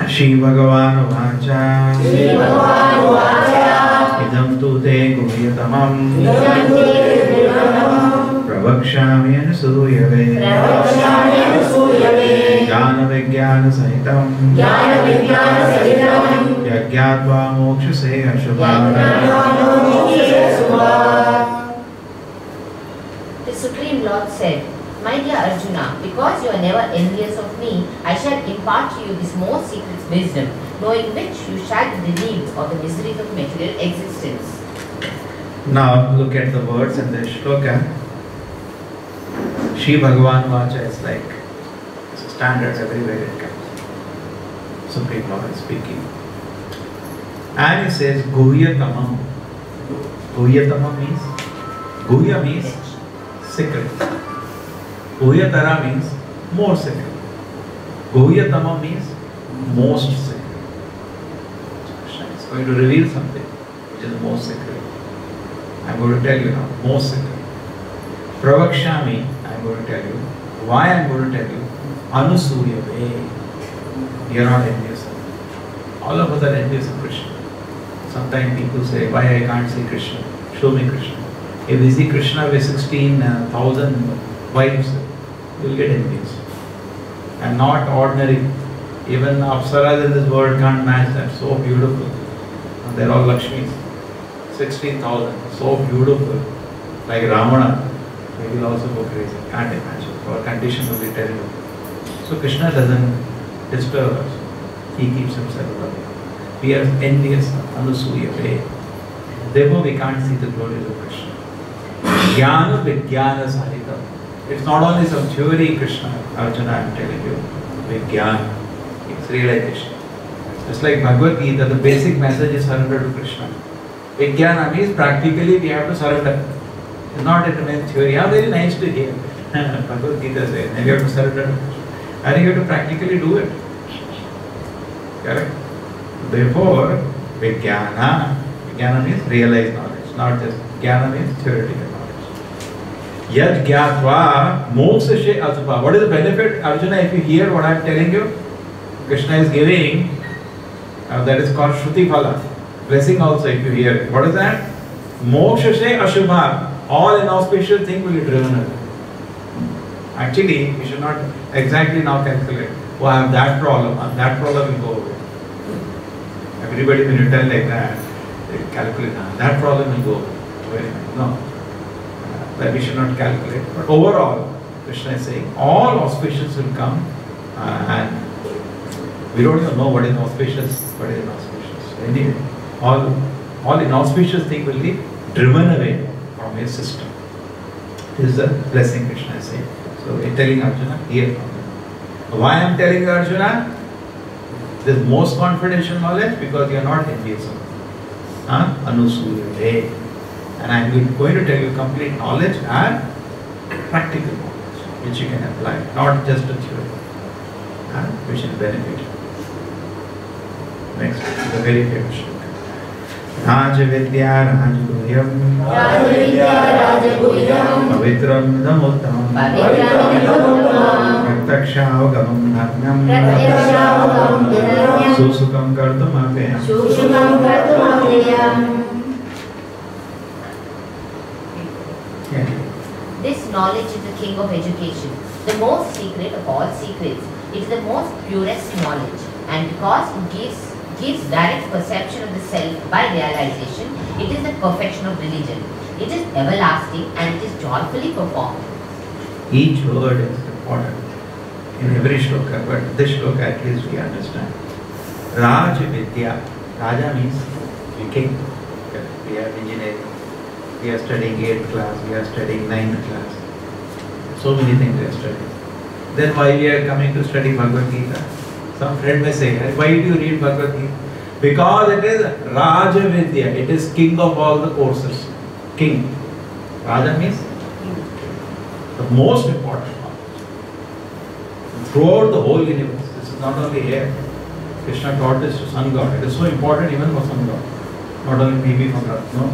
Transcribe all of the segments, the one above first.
Shri Bhagavan Vacha Idam tu te guhyatamam Pravakshami anusuyave Jnana Vijnana Sahitam Yagyatva moksha se ashubhara. The Supreme Lord said, My dear Arjuna, because you are never envious of me, I shall impart to you this most secret wisdom, knowing which you shall be relieved of the miseries of material existence. Now look at the words in the shloka. Shri Bhagavan Vacha is like it's a standard everywhere it comes. Supreme Lord is speaking. And he says Guhyatamam. Guhyatamam means Guhya means secret. Guhyatara means more secret. Guhyatamam means most secret. Krishna is going to reveal something which is most secret. I am going to tell you now, most secret. Pravakshami, I am going to tell you. Why I am going to tell you? Anusuyave. You are not envious of me. All of us are envious of Krishna. Sometimes people say, why I can't see Krishna? Show me Krishna. If we see Krishna with 16,000 wives, we will get envious. And not ordinary. Even Apsaras in this world can't match that. So beautiful. And they are all Lakshmis. 16,000. So beautiful. Like Ramana. We will also go crazy. Can't imagine. Our condition will be terrible. So Krishna doesn't disturb us. He keeps himself loving. We are envious of Anusuya way. Therefore we can't see the glories of Krishna. Jnana Vijnana Sahitam. It's not only some theory, Krishna, Arjuna, I am telling you. Vijnana. It's realization. Just like Bhagavad Gita, the basic message is surrender to Krishna. Vijnana means practically we have to surrender. It's not a theory. Yeah, very nice to hear. Bhagavad Gita says, and you have to surrender to Krishna. And you have to practically do it. Correct? Therefore, Vijnana. Vijnana means realized knowledge, not just Jnana means theoretical knowledge. Yad Gyatva Moksha She Asubha. What is the benefit, Arjuna, if you hear what I am telling you? Krishna is giving, that is called Shruti Phala. Blessing also if you hear it. What is that? Moksha She Ashubha. All inauspicious things will be driven away. Actually, we should not exactly now calculate. Oh, I have that problem, and that problem will go away. Everybody, when you tell like that, they calculate, that problem will go away. No. That we should not calculate. But overall, Krishna is saying, all auspicious will come, and we don't even know what is auspicious, what is inauspicious. Anyway, all inauspicious things will be driven away from his system. This is the blessing Krishna is saying. So he is telling Arjuna, hear from him. Why I am telling you, Arjuna? This most confidential knowledge because you are not envious of me. Anusuyave. And I am going to tell you complete knowledge and practical knowledge which you can apply, not just a theory, which will benefit you. Next, the very famous shloka. Raj Vidya Rajguhyam Pavitram Idamuttam Pratyakshaavagamam Dharmyam Susukam Kartum Apeyam. This knowledge is the king of education, the most secret of all secrets. It is the most purest knowledge, and because it gives direct perception of the self by realization, it is the perfection of religion. It is everlasting and it is joyfully performed. Each word is important in every shloka, but this shloka at least we understand. Raj Vidya. Raja means king. We are engineering. We are studying 8th class. We are studying 9th class. So many things we are studying. Then why we are coming to study Bhagavad Gita? Some friend may say, why do you read Bhagavad Gita? Because it is Raja Vidya. It is king of all the courses. King. Raja means the most important knowledge. Throughout the whole universe. This is not only here. Krishna taught this to Sun God. It is so important even for Sun God. Not only maybe for God. No.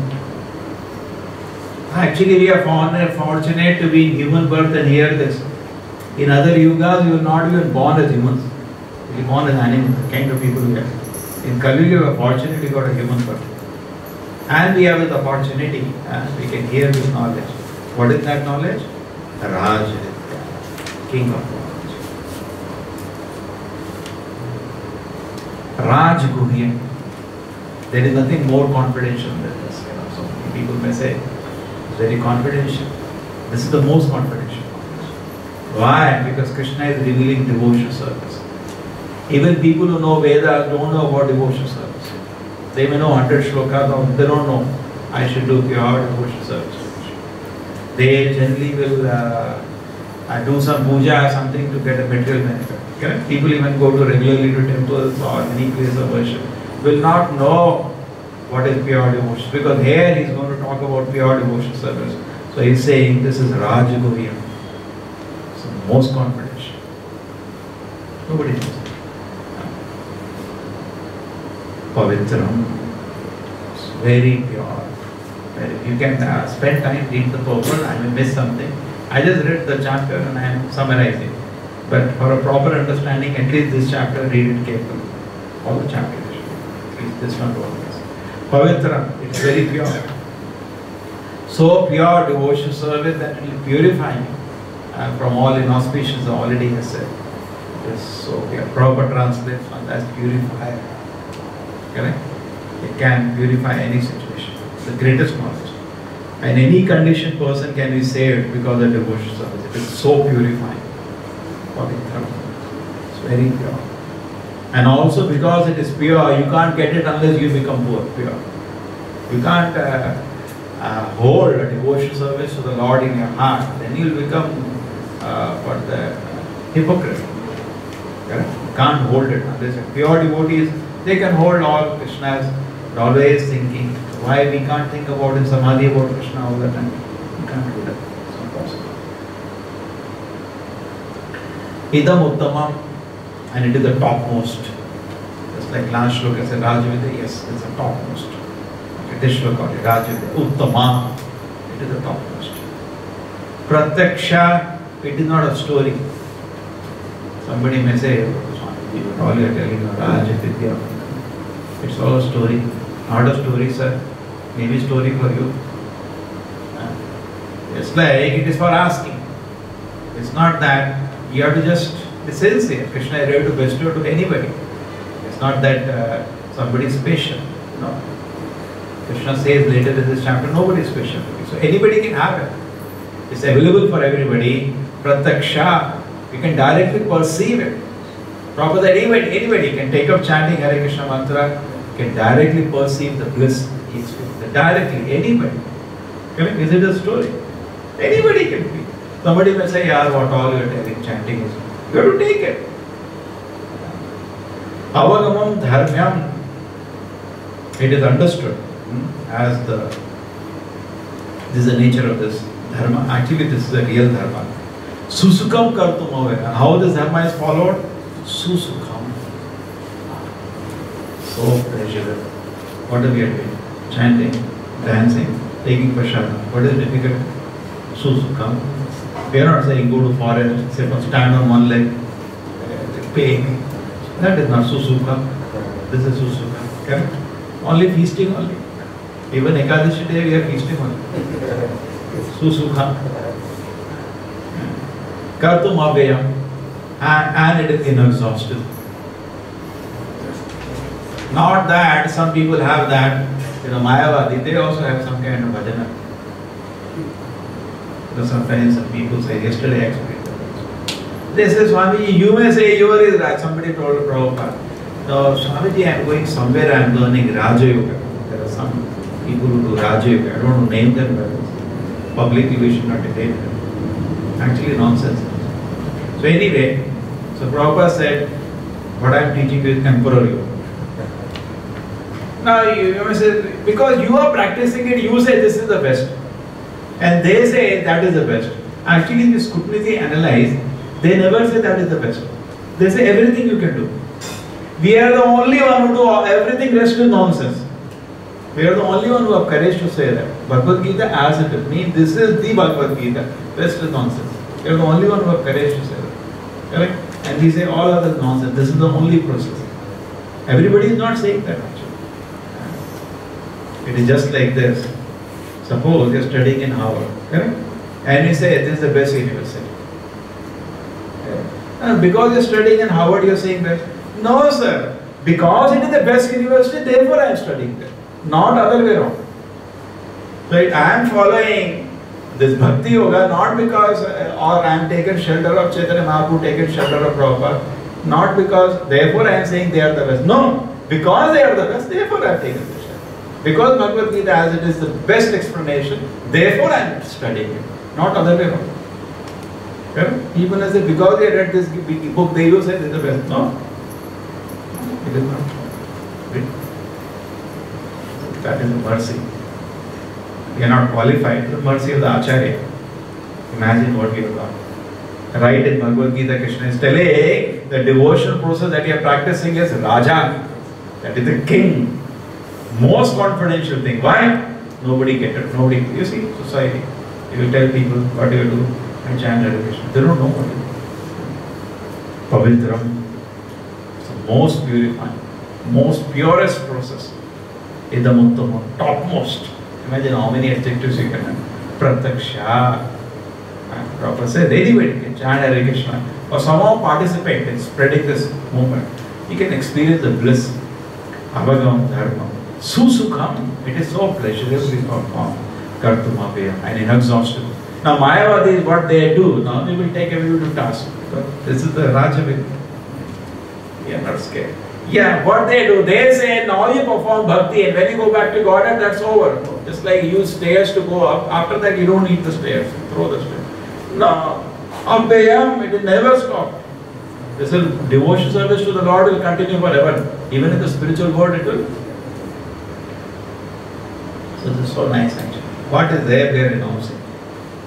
Actually, we are fortunate to be in human birth and hear this. In other yugas, you will not even born as humans. We'll be born as animals, the kind of people we are. In Kali Yuga, we have opportunity got a human birth. And we have this opportunity, we can hear this knowledge. What is that knowledge? Raj Vidya, king of knowledge. Raj Guhyam. There is nothing more confidential than this. So many people may say, it's very confidential. This is the most confidential knowledge. Why? Because Krishna is revealing devotional service. Even people who know Vedas don't know about devotional service. They may know 100 shlokas, they don't know I should do pure devotional service. They generally will do some puja or something to get a material benefit. Correct? People even go to regularly to temples or any place of worship will not know what is pure devotion, because here he is going to talk about pure devotional service. So he is saying this is Raj Guhyam. So most confidential. Nobody knows. Pavitram. It's very pure. You can spend time, read the purport. I may miss something. I just read the chapter and I am summarizing. But for a proper understanding, at least this chapter, read it carefully. All the chapters. At least this one to always. Pavitram, it's very pure. So pure devotion service that will purify you from all inauspicious, already has said. Yes, so proper translation, that's purifier. Correct? It can purify any situation. It's the greatest knowledge. And any conditioned person can be saved because of devotion service. It is so purifying. It's very pure. And also because it is pure, you can't get it unless you become pure. You can't hold a devotion service to the Lord in your heart. Then you will become hypocrite. Correct? You can't hold it unless pure devotees. They can hold all Krishna's, always thinking. Why we can't think about in Samadhi about Krishna all the time? We can't do that. It's not possible. Idam Uttamam, and it is the topmost. Just like last shloka said, Rajvidya, yes, it's the topmost. Okay, this shloka, Rajvidya, Uttama, it is the topmost. Pratyaksha, it is not a story. Somebody may say, all you are telling you, Rajvidya. It's all a story. Not a story, sir. Maybe a story for you. It's like it is for asking. It's not that you have to just be sincere. Krishna is ready to bestow to anybody. It's not that somebody is special. No. Krishna says later in this chapter, nobody is special. So anybody can have it. It's available for everybody. Pratyaksha, you can directly perceive it. Proper that anybody can take up chanting Hare Krishna mantra, can directly perceive the bliss he experiences. Directly, anybody. Is it a story? Anybody can be. Somebody may say, yeah, what all you are telling, chanting is. You have to take it. Avagamam dharmyam. It is understood as this is the nature of this dharma. Actually, this is a real dharma. Susukam kartum avaya. How this dharma is followed? Susukham. So pleasurable. What are we doing? Chanting, dancing, taking prasada. What is difficult? Susukham. We are not saying go to forest, stand on one leg, paying. That is not Susukham. This is Susukham. Correct? Only feasting only. Even Ekadashi day we are feasting only. Susukham. Kartum avayam. And it is inexhaustible. Not that some people have that, Mayavadi, they also have some kind of bhajana. Sometimes some people say, yesterday I explained that. They say, Swami, you may say yours is right. Somebody told Prabhupada, no, Swamiji, I am going somewhere, I am learning Raja Yoga. There are some people who do Raja Yoga. I don't want to name them, but publicly we should not debate them. Actually nonsense. So anyway, so Prabhupada said, what I am teaching you is emperor yoga. Now you may say, because you are practicing it, you say this is the best. And they say that is the best. Actually, in this Kutniti analyze, they never say that is the best. They say everything you can do. We are the only one who do everything, rest is nonsense. We are the only one who have courage to say that. Bhagavad Gita as it is. Means this is the Bhagavad Gita. Rest is nonsense. We are the only one who have courage to say that. Correct? And we say all other nonsense. This is the only process. Everybody is not saying that actually. It is just like this. Suppose you are studying in Harvard, correct? And you say this is the best university. Because you are studying in Harvard, you are saying that. No, sir. Because it is the best university, therefore I am studying there. Not other way around. Right? I am following this Bhakti Yoga not because, or I am taken shelter of Chaitanya Mahaprabhu, taken shelter of Prabhupada. Not because, therefore I am saying they are the best. No. Because they are the best, therefore I have taken this shelter. Because Bhagavad Gita as it is the best explanation, therefore I am studying it. Not other way around. Okay? People say, because they read this book, they will say this is the best. No. It is not. That is a mercy. We are not qualified. The mercy of the Acharya. Imagine what we have done. Right in Bhagavad Gita, Krishna is telling the devotional process that you are practicing is Raja. That is the king. Most confidential thing. Why? Nobody get it. Nobody. You see, society. You will tell people what you do. I chant Hare Krishna. They don't know what to do. Pavitram. It's the most purifying, most purest process. Idamuttamam, topmost. Imagine how many adjectives you can have. Prataksha. Prabhupada said, anybody can chant Hare Krishna or somehow participate in spreading this movement. You can experience the bliss. Avagam dharma. Susukham. It is so pleasurably performed. Kartumapaya. And inexhaustible. Now Mayavadis, what they do, now they will take everyone to task. This is the Rajaviti. We are not scared. Yeah, what they do, they say now you perform bhakti and when you go back to Godhead, that's over. Just like you use stairs to go up, after that you don't need the stairs, throw the stairs. No, Abhyam, it will never stop. This is devotion service to the Lord will continue forever. Even in the spiritual world it will. So this is so nice actually. What is there, we are renouncing.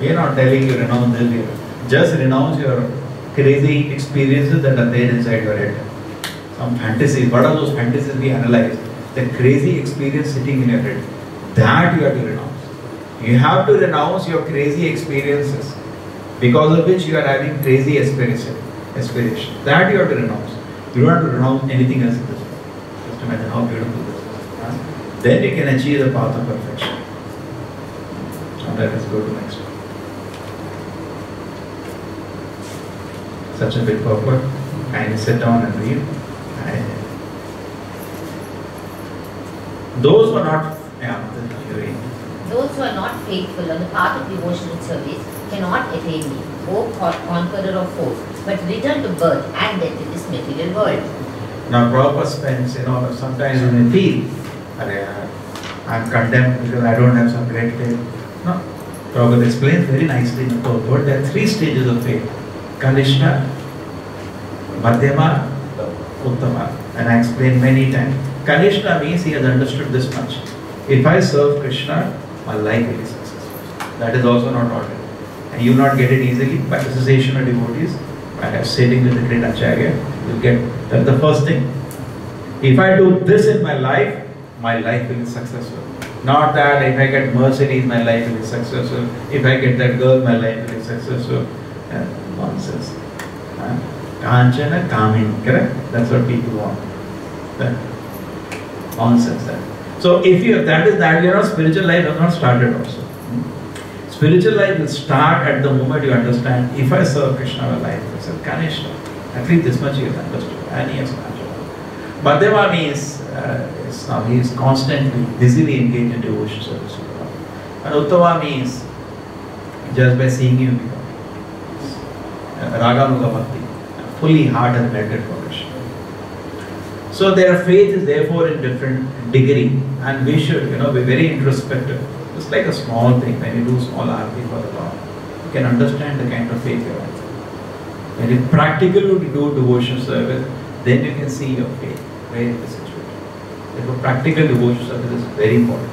We are not telling you renounce this here. Just renounce your crazy experiences that are there inside your head. Some fantasies. What are those fantasies we analyze? The crazy experience sitting in your head. That you have to renounce. You have to renounce your crazy experiences because of which you are having crazy aspiration. That you have to renounce. You don't have to renounce anything else in this world. Just imagine how beautiful this is. Then you can achieve the path of perfection. Now let us go to the next one. Such a big purport. Kindly sit down and read. Those who are not, those who are not faithful on the path of devotional service cannot attain me, O conqueror of foes, but return to birth and death in this material world. Now Prabhupada spends, sometimes when we feel, I'm condemned because I don't have some great faith. No. Prabhupada explains very nicely in the purport there are 3 stages of faith. Kanishta, Madhyama, Uttama. And I explained many times. Kanishta means he has understood this much. If I serve Krishna, my life will be successful. That is also not ordered. And you will not get it easily by association of devotees, by sitting with the great Acharya. You get, that's the first thing. If I do this in my life will be successful. Not that if I get Mercedes, my life will be successful. If I get that girl, my life will be successful. Nonsense. Kanchana Kamin, correct? That's what people want. Nonsense. So if you that is that your spiritual life has not started also. Spiritual life will start at the moment you understand if I serve Krishna, my life will serve Kanishta. At least this much you have understood. And he has understood. Madhyama means now he is constantly, busily engaged in devotion service to the Lord. And Uttama means just by seeing you become Raganuga Bhakti, fully heart and blended for Krishna. So their faith is therefore in different degree, and we should be very introspective. It's like a small thing. When you do small arati for the Lord, you can understand the kind of faith you have. When it's practical to do devotion service, then you can see your faith, where it is situated. Therefore, practical devotion service is very important.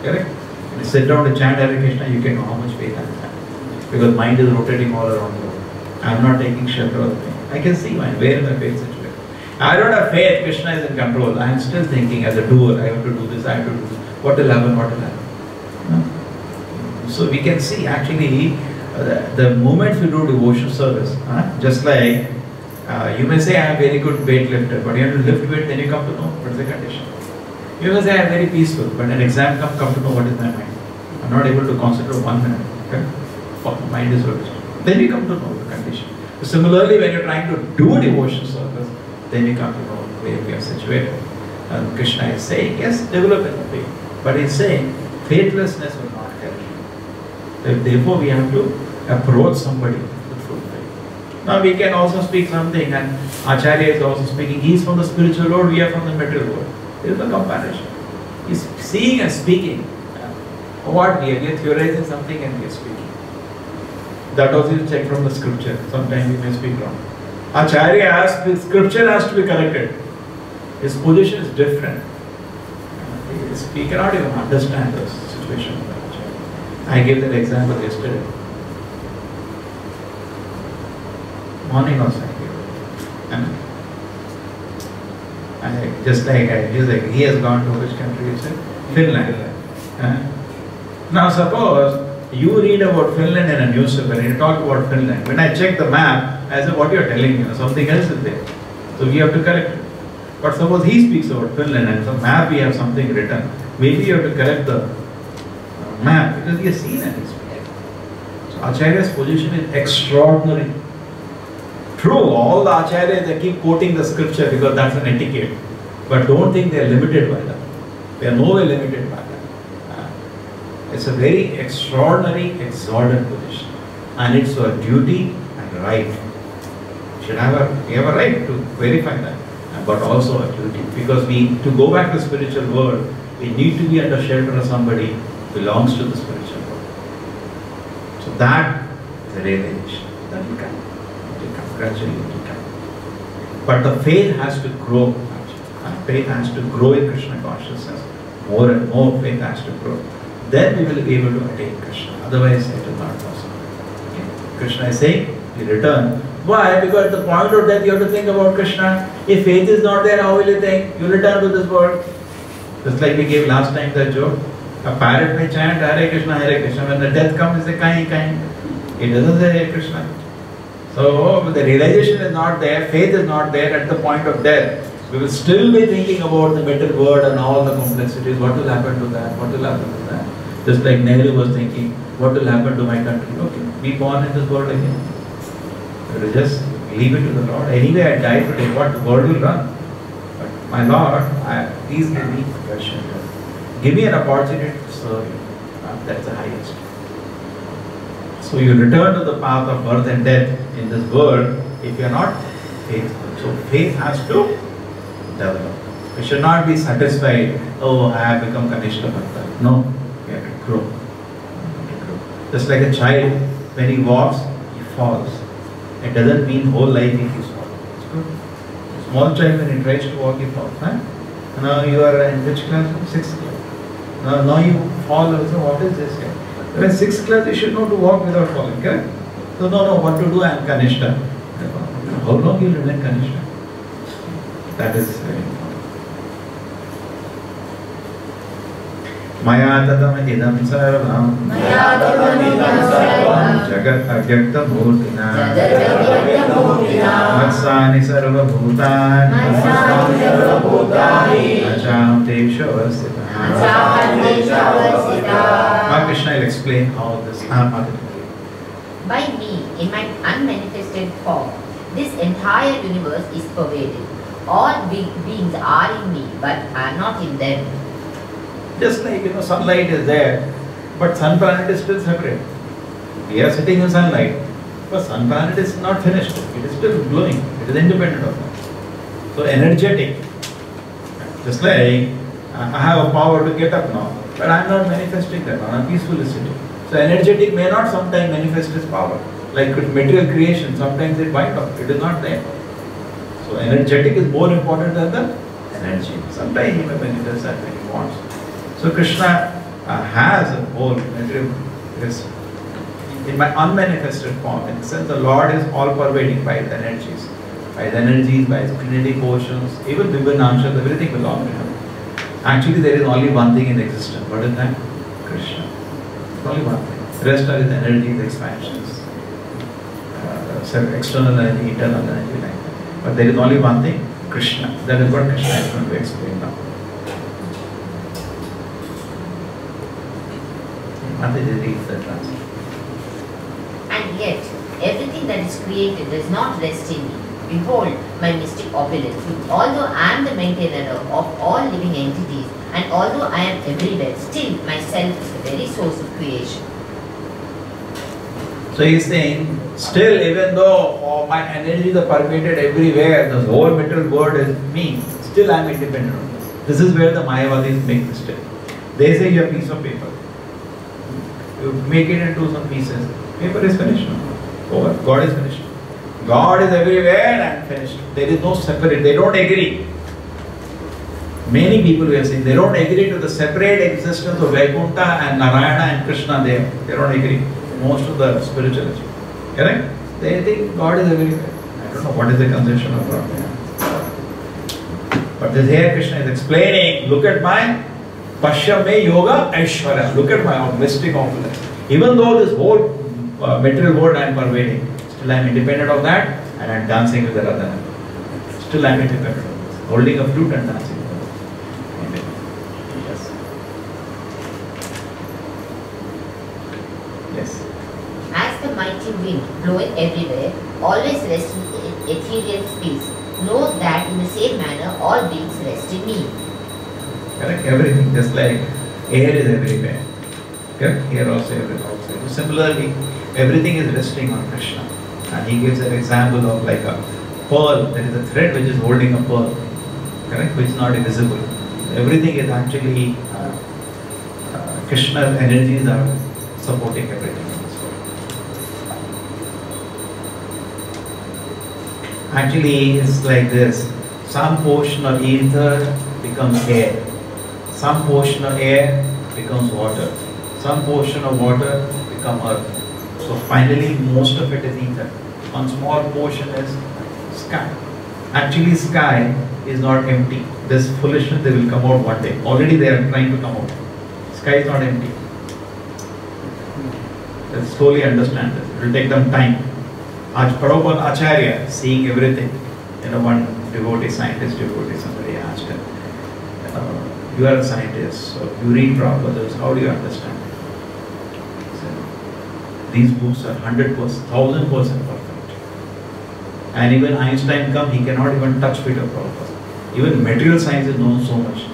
Correct? When you sit down to chant Hare Krishna, you can know how much faith I have. Because mind is rotating all around the world. I am not taking shelter of the thing. I can see where is my faith situated. I don't have faith, Krishna is in control. I am still thinking as a doer, I have to do this, I have to do this. What will happen, what will happen? No? So we can see actually the moment we do devotion service, just like You may say I am a very good weightlifter, but you have to lift weight, then you come to know what is the condition. You may say I am very peaceful, but an exam come to know what is my mind. I am not able to concentrate 1 minute. Okay? Mind is very strong. Then you come to know the condition. Similarly, when you are trying to do a devotion service, then you come to know where we are situated. And Krishna is saying, yes, develop in the faith. But he is saying, faithlessness will not help you. Therefore, we have to approach somebody with full faith. Now, we can also speak something, and Acharya is also speaking. He is from the spiritual world, we are from the material world. There is no comparison. He is seeing and speaking. What we are theorizing something and we are speaking. That also is checked from the scripture. Sometimes we may speak wrong. Acharya has, the scripture has to be corrected. His position is different. We cannot even understand the situation of Acharya. I gave that example yesterday. Morning also I gave it. And he has gone to which country? He said Finland. Now suppose you read about Finland in a newspaper and you talk about Finland. When I check the map, I say what you are telling me, something else is there. So we have to correct it. But suppose he speaks about Finland and some map we have something written. Maybe you have to correct the map because he has seen and experienced. So Acharya's position is extraordinary. True, all the Acharyas they keep quoting the scripture because that's an etiquette. But don't think they are limited by that. They are nowhere limited by that. It's a very extraordinary, exalted position. And it's a duty and right. We have a right to verify that. But also a duty. Because to go back to the spiritual world, we need to be under shelter of somebody who belongs to the spiritual world. So that is a realization. That will come. Gradually it will come. But the faith has to grow. And faith has to grow in Krishna consciousness. More and more faith has to grow. Then we will be able to attain Krishna. Otherwise, it is not possible. Okay. Krishna is saying, you return. Why? Because at the point of death, you have to think about Krishna. If faith is not there, how will you think? You return to this world. Just like we gave last time that joke. A parrot may chant Hare Krishna, Hare Krishna. When the death comes, it says Kahin, Kahin. It doesn't say Hare Krishna. So, the realization is not there, faith is not there at the point of death. We will still be thinking about the material world and all the complexities. What will happen to that? What will happen to that? Just like Nehru was thinking, what will happen to my country? Okay, be born in this world again. We will just leave it to the Lord. Anyway, I die today, what the world will run? But my Lord, please give me compassion. Give me an opportunity to serve you. That's the highest. So you return to the path of birth and death in this world if you are not faithful. So faith has to develop. We should not be satisfied, oh, I have become Kanishka Bhakta. No, we have to grow. Just like a child, when he walks, he falls. It doesn't mean whole life he keeps falling. It's good. A small child, when he tries to walk, he falls. Huh? Now you are in which class? 6th class. Now you fall also. What is this? When 6th class, you should know to walk without falling, correct? So no, what to do? I am Kanishta. How long you remain Kanishta? That is very important. Maya tatam idam sarvam jagat avyakta murtina matsani sarva bhutani acham tesha avasthita. Krishna will explain how this happens. By me, in my unmanifested form, this entire universe is pervaded. All beings are in me, but are not in them. Just like, sunlight is there, but sun planet is still separate. We are sitting in sunlight, but sun planet is not finished. It is still glowing. It is independent of that. So energetic. Just like, I have a power to get up now, but I am not manifesting that now. I am peacefully sitting. So energetic may not sometimes manifest its power. Like with material creation, sometimes it winds up. It is not there. So energetic is more important than the energy. Sometimes he may manifest that when he wants. So Krishna has a whole material. In my unmanifested form, in the sense the Lord is all pervading by the energies. By the energies, by his kinetic oceans, even Vibhanamsha, everything belongs to him. Actually, there is only one thing in existence. What is that? Krishna. Only one thing. The rest are his energies, expansions. External energy, internal energy, like that. But there is only one thing, Krishna. That is what Krishna is going to explain now. Mataji reads the translation. And yet, everything that is created does not rest in me. Behold my mystic opulence. Although I am the maintainer of all living entities, and although I am everywhere, still myself is the very source of creation. So he is saying, still even though my energies are permeated everywhere, the whole material world is me, still I am independent of this. This is where the Mayavadis make mistake. They say you have a piece of paper. You make it into some pieces. Paper is finished now. Over. God is finished. God is everywhere and finished. There is no separate. They don't agree. Many people we have seen, they don't agree to the separate existence of Vaikuntha and Narayana and Krishna there. They don't agree. Most of the spiritualists. Correct? They think God is everywhere. I don't know what is the conception of God. But this here Krishna is explaining, look at my Pashyame Yoga Aishwarya. Look at my mystic opulence. Even though this whole material world I am pervading, still I am independent of that and I am dancing with the Radha. Still I am independent of this. Holding a flute and dancing. Yes. Yes. As the mighty wind blowing everywhere, always rests in ethereal space. Know that in the same manner all beings rest in me. Correct? Everything, just like air is everywhere. Correct? Here also, everywhere also. Similarly, everything is resting on Krishna. And he gives an example of like a pearl, there is a thread which is holding a pearl. Correct? Which is not invisible. Everything is actually, Krishna's energies are supporting everything in this world. Actually, it's like this. Some portion of ether becomes air. Some portion of air becomes water. Some portion of water becomes earth. So finally, most of it is ether. One small portion is sky. Actually, sky is not empty. This foolishness, they will come out one day. Already they are trying to come out. Sky is not empty. They'll slowly understand this. It will take them time. Prabhupada Acharya, seeing everything. One devotee, scientist devotee, somebody asked him, you are a scientist, so you read Prabhupada, how do you understand it? He said, these books are 100%, 1000% perfect. And even Einstein come, he cannot even touch feet of Prabhupada. Even material science is known so much.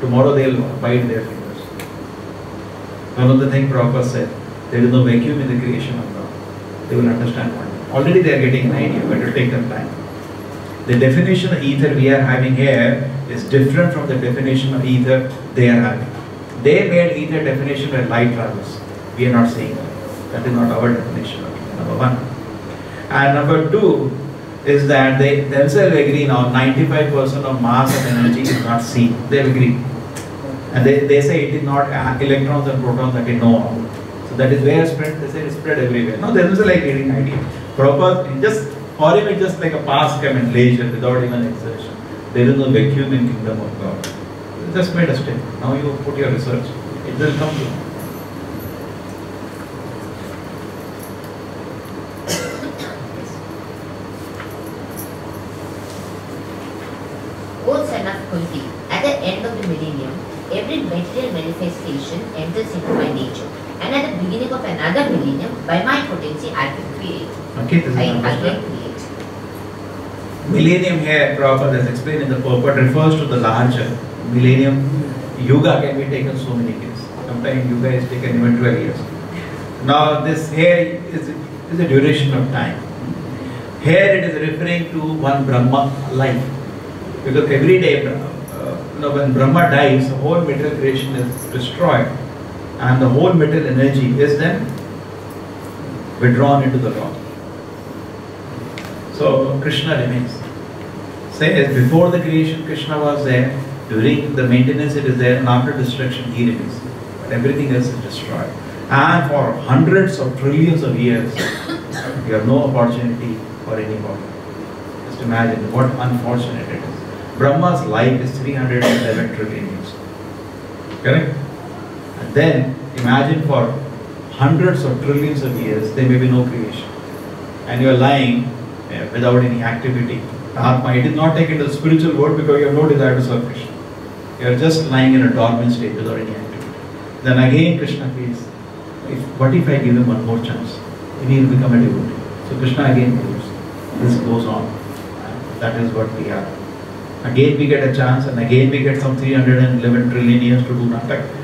Tomorrow they will bite their fingers. One of the things Prabhupada said, there is no vacuum in the creation of God. They will understand one day. Already they are getting an idea, but it will take them time. The definition of ether we are having here is different from the definition of ether they are having. They made ether definition where light travels. We are not saying that. That is not our definition of ether, number one. And number two is that they themselves agree now 95% of mass and energy is not seen. They agree. And they say it is not electrons and protons that we know of. So that is where spread, they say it is spread everywhere. No, they also like getting idea. Prabhupada, just for him it's just like a pastime and leisure without even exertion. There is no vacuum in kingdom of God. He just made a statement. Now you put your research. It will come to you. O son of Kunti, at the end of the millennium, every material manifestation enters into my nature. And at the beginning of another millennium, by my potency, I will create. Okay, this is I will understood. create. Millennium here, Prabhupada has explained in the purport, refers to the larger millennium. Yuga can be taken so many years. Sometimes Yuga is taken even 12 years. Now this here is a duration of time. Here it is referring to one Brahma life. Because every day, when Brahma dies, the whole material creation is destroyed. And the whole material energy is then withdrawn into the Lord. So Krishna remains. Says before the creation Krishna was there, during the maintenance it is there, and after destruction he remains. But everything else is destroyed. And for hundreds of trillions of years, you have no opportunity for anybody. Just imagine what unfortunate it is. Brahma's life is 311 trillion years. Correct? And then imagine for hundreds of trillions of years there may be no creation. And you are lying without any activity. Atma. It is not taken to the spiritual world because you have no desire to serve Krishna. You are just lying in a dormant state without any activity. Then again Krishna feels, what if I give him one more chance? He will become a devotee. So Krishna again moves. This goes on. That is what we are. Again we get a chance, and again we get some 311 trillion years to do natak.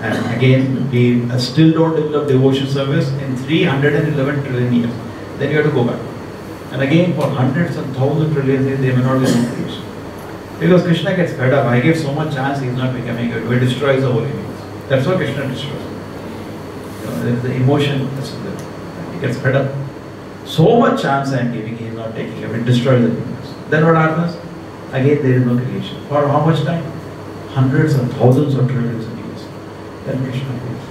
And again we still don't develop devotion service in 311 trillion years. Then you have to go back. And again for hundreds and thousands of trillion years they may not be able. Because Krishna gets fed up. I give so much chance, he is not becoming good. He destroys the whole universe. That's what Krishna destroys. The emotion, he gets fed up. So much chance I am giving, he is not taking it. It destroys the universe. Then what happens? Again there is no creation. For how much time? Hundreds and thousands of trillions of years. Then Krishna feels,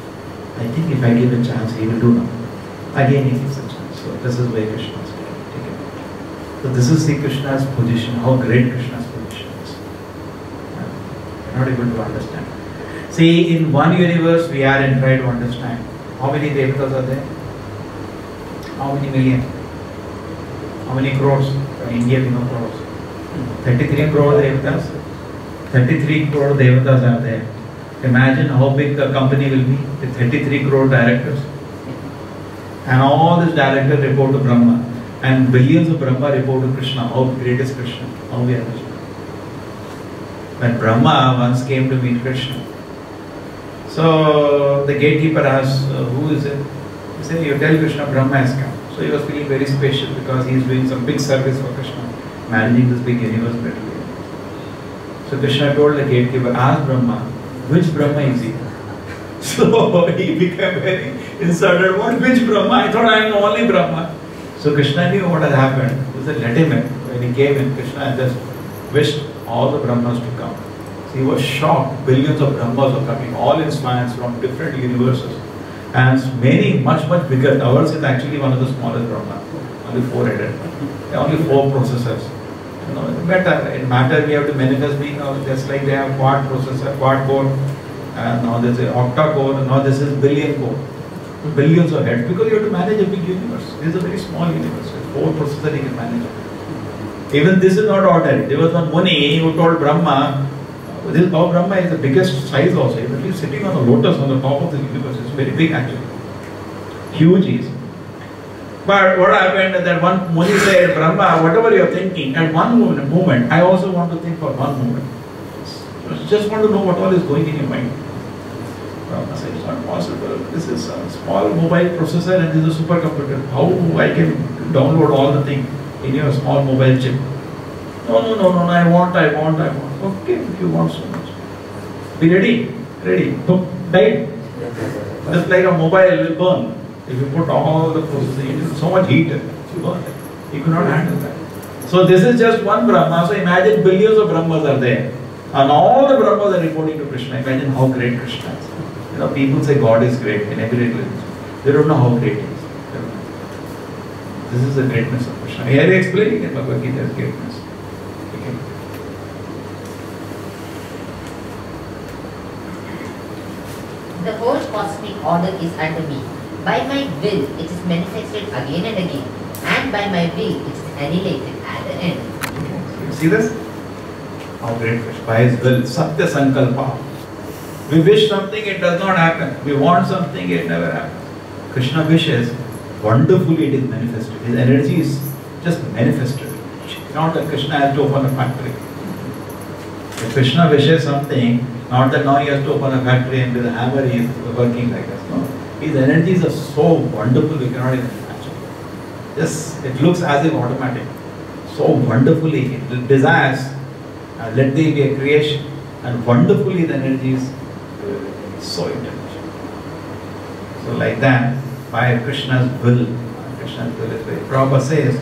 I think if I give a chance, he will do nothing. Again he gives a chance. So this is where Krishna is taken. So this is the Krishna's position, how great Krishna's position is. We are not able to understand. See, in one universe we are and try to understand. How many devatas are there? How many million? How many crores? In India we know crores. 33 crore devatas. 33 crore devatas are there. Imagine how big the company will be with 33 crore directors. And all these directors report to Brahma. And billions of Brahma report to Krishna. How great is Krishna? How we understand. When Brahma once came to meet Krishna, so the gatekeeper asked, who is it? He said, you tell Krishna Brahma has come. So he was feeling very special because he is doing some big service for Krishna, managing this big universe better. So Krishna told the gatekeeper, ask Brahma, which Brahma is he? So he became very insulted. What, which Brahma? I thought I am the only Brahma. So Krishna knew what had happened. He said, let him in. When he came in, Krishna just wished all the Brahmas to come. So he was shocked. Billions of Brahmas were coming, all in swans from different universes. And many, much bigger. Ours is actually one of the smallest Brahmas. Only 4-headed. Only 4 processors. You know, in matter we have to manifest being, just like they have quad processor, quad core, and now there's an octa core, and now this is billion core. Billions of heads, because you have to manage a big universe. This is a very small universe. 4 processors you can manage. Even this is not ordinary. There was one Muni who told Brahma, this Brahma is the biggest size also. He is sitting on a lotus on the top of the universe. It's very big actually. Huge is. But what happened that one Muni said, Brahma, whatever you are thinking, at one moment, I also want to think for one moment. I just want to know what all is going in your mind. Brahma said, it's not possible. This is a small mobile processor and this is a supercomputer. How I can download all the things in your small mobile chip? No, I want. Okay, if you want so much. Be ready. Boom, died. Just like a mobile will burn. If you put all the processing, so much heat, you burn. You cannot handle that. So this is just one Brahma. So imagine billions of Brahmas are there. And all the Brahmas are reporting to Krishna. Imagine how great Krishna is. You know, people say God is great in every religion. They don't know how great he is. This is the greatness of Krishna. Here he is explaining in Bhagavad Gita's greatness. Okay. The whole cosmic order is under me. By my will, it is manifested again and again. And by my will, it is annihilated at the end. Okay. You see this? How great Krishna. By his will, Satya Sankalpa. We wish something, it does not happen. We want something, it never happens. Krishna wishes, wonderfully it is manifested. His energy is just manifested. Not that Krishna has to open a factory. If Krishna wishes something, not that now he has to open a factory and with a hammer he is working like us. No. His energies are so wonderful we cannot even imagine. Just, it looks as if automatic. So wonderfully, it desires, let there be a creation. And wonderfully the energy is so intelligent. So like that, by Krishna's will is very. Prabhupada says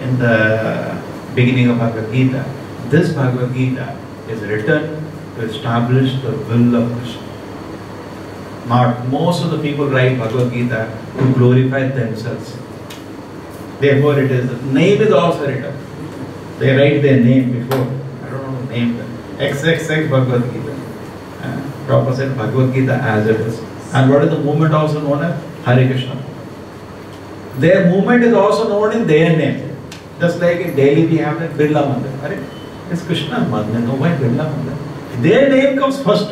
in the beginning of Bhagavad Gita, this Bhagavad Gita is written to establish the will of Krishna. Not most of the people write Bhagavad Gita to glorify themselves. Therefore it is, the name is also written. They write their name before. I don't know the name. XXX Bhagavad Gita. Prabhupada said Bhagavad Gita as it is. And what is the movement also known as? Hare Krishna. Their movement is also known in their name. Just like in Delhi we have that Birla Mandir. It's Krishna's Mandir, no, why Birla Mandir? Their name comes first.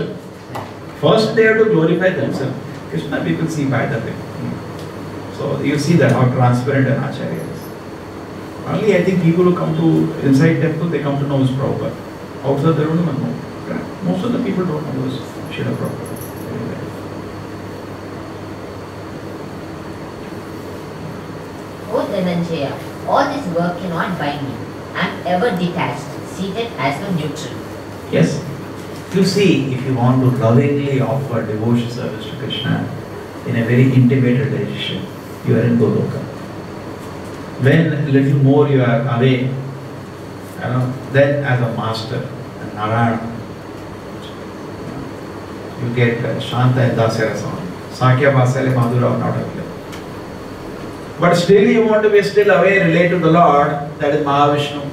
First they have to glorify themselves. Krishna people see by the way. So you see that how transparent an Acharya is. Only I think people who come to inside temple, they come to know his Prabhupada. Outside they don't even know. Most of the people don't know his Srila Prabhupada. O Dhananjaya, all this work cannot bind me. I am ever detached, seated as a neutral. Yes. You see, if you want to lovingly offer devotion service to Krishna in a very intimate relationship, you are in Goloka. When a little more you are away, then as a master, Narayana, you get Shanta and Dasya Rasam. Sakya Vasale Madhura are not available. But still you want to be still away, relate to the Lord, that is Mahavishnu.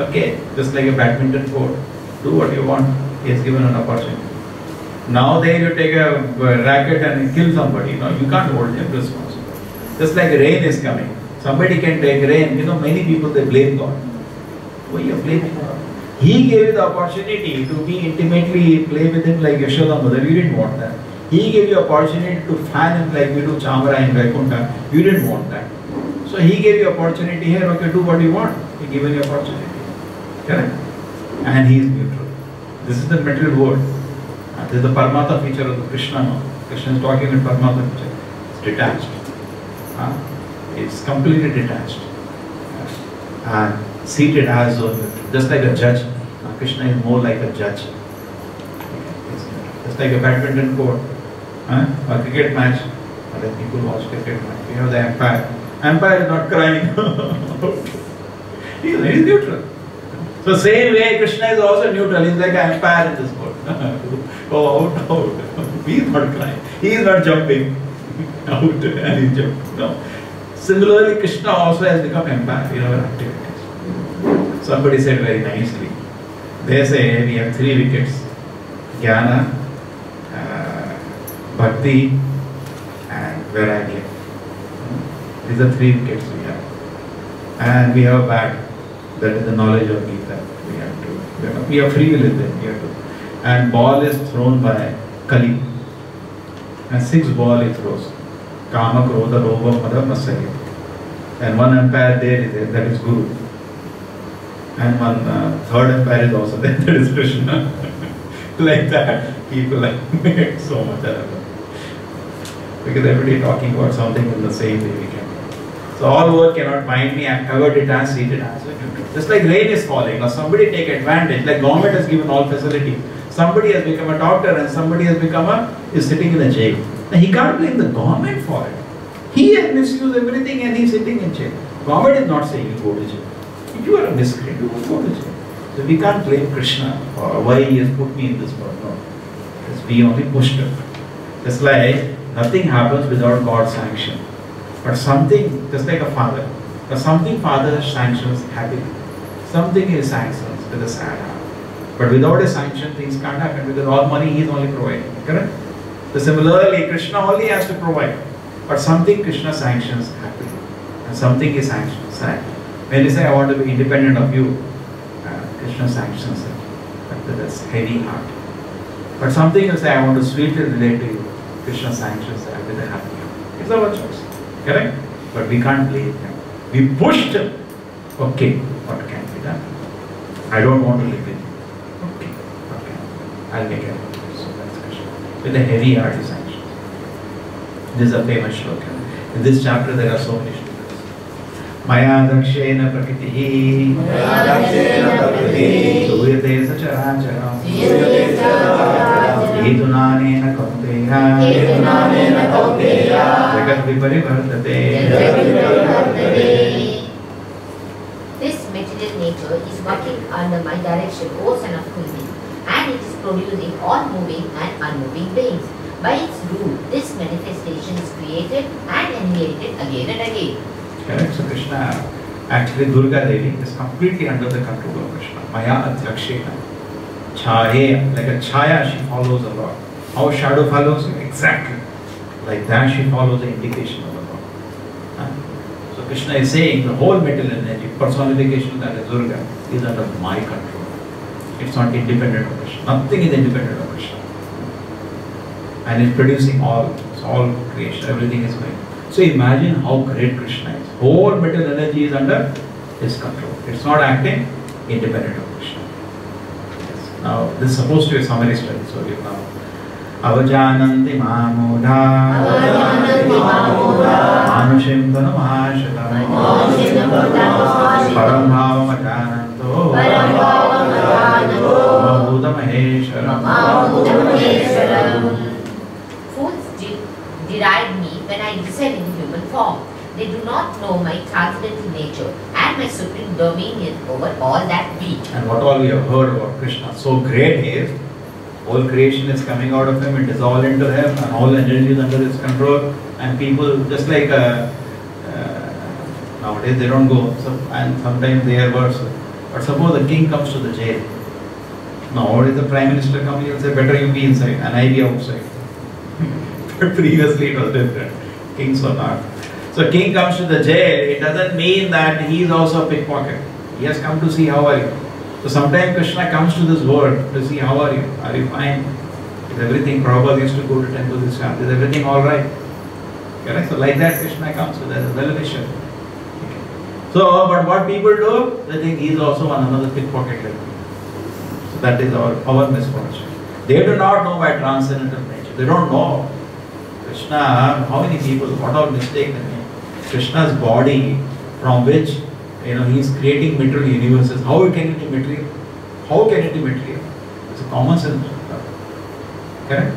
Okay, just like a badminton court. Do what you want. He has given an opportunity. Now there you take a racket and kill somebody. You can't hold him responsible. Just like rain is coming. Somebody can take rain. Many people they blame God. Why you blaming God? He gave you the opportunity to be intimately play with him like Yashoda mother. You didn't want that. He gave you opportunity to fan him like we do Chamara in Vaikunta. You didn't want that. So he gave you opportunity here. Okay, do what you want. He given you opportunity. Correct? And he is neutral. This is the material world. This is the Paramatma feature of the Krishna now. Krishna is talking in Paramatma feature. It's detached. It's completely detached. And seated as though just like a judge. Krishna is more like a judge. Just like a badminton court. A cricket match. Other people watch cricket match. You have the umpire. Umpire is not crying. He is neutral. So same way Krishna is also neutral. He is like an umpire in this world. Oh, out. He is not crying. He is not jumping out and he is jumping. No. Similarly, Krishna also has become umpire in our activities. Somebody said very nicely. They say we have 3 wickets: Jnana, Bhakti, and Vairagya. These are 3 wickets we have. And we have a bat. That is the knowledge of Gita. We have free will in them. We have to. And ball is thrown by Kali. And 6 ball he throws. Kama, Krodha, Lobha, Mada, Matsarya. And 1 umpire there is there, that is Guru. And 1 third umpire is also there, that is Krishna. Like that, people have made so much out of it. Because everybody talking about something in the same way we can. So all work cannot bind me. I am ever detached, seated as a neutral. Just like rain is falling, or somebody take advantage. Like government has given all facilities. Somebody has become a doctor and somebody has become is sitting in a jail. Now he can't blame the government for it. He has misused everything and he is sitting in jail. Government is not saying you go to jail. If you are a miscreant, you will go to jail. So we can't blame Krishna for why he has put me in this world. No. Because we only pushed him. Just like nothing happens without God's sanction. But something, just like a father, but something father sanctions happily. Something he sanctions with a sad heart. But without a sanction, things can't happen because all money he is only providing. Correct? So similarly, Krishna only has to provide. But something Krishna sanctions happily. And something he sanctions sad. When you say, I want to be independent of you, Krishna sanctions it. But with a heavy heart. But something you say, I want to sweetly relate to you, Krishna sanctions that with a happy heart. It's our choice. Correct? But we can't blame him. We pushed him. Okay, what can be done? I don't want to live with you. Okay, I'll make it. So that's Krishna. With a heavy heart is sanctions. This is a famous shloka. In this chapter there are so many shlokas. Maya dakshena prakritihi Suyate sacharacharam Hedunanena kauteya Jagat viparivartate. This material nature is working under my direction, O son of Kunti, and it is producing all moving and unmoving beings. By its rule, this manifestation is created and annihilated again and again. Correct. So Krishna, actually Durga Devi is completely under the control of Krishna. Maya adhyakshena. Chaya, like a chaya, she follows a lot. How shadow follows you? Exactly. Like that she follows the indication of the Lord. So Krishna is saying the whole material energy, personification that is Durga, is under my control. It's not independent of Krishna. Nothing is independent of Krishna. And it's producing all. It's all creation. Everything is going. So imagine how great Krishna is. Whole material energy is under his control. It's not acting independent of Krishna. Yes. Now this is supposed to be a summary study. So you now Avajananti Mamudha Manushim Tanu Mahashatam Param Bhavam Ajananto Mahudha Mahesharam. Fools deride me when I descend in human form. They do not know my transcendental nature and my supreme dominion over all that be. And what all we have heard about Krishna, so great he is. Whole creation is coming out of him, it is all into him, and all energy is under his control. And people, just like nowadays, they don't go, and sometimes they are worse. But suppose the king comes to the jail. Now, what is the prime minister coming? He will say, better you be inside and I be outside. But previously it was different. Kings were not. So king comes to the jail, it doesn't mean that he is also a pickpocket. He has come to see how are you. So sometimes Krishna comes to this world to see how are you. Are you fine? Is everything? Prabhupada used to go to temple this time. Is everything alright? Correct? So like that Krishna comes with a well-wisher. Okay. So, but what people do, they think he is also another pickpocket. So that is our misfortune. They do not know by transcendental nature. They don't know. Krishna, how many people, what all mistake they make? Krishna's body from which he is creating material universes. How can it be material? How can it be material? It's a common sense. Correct?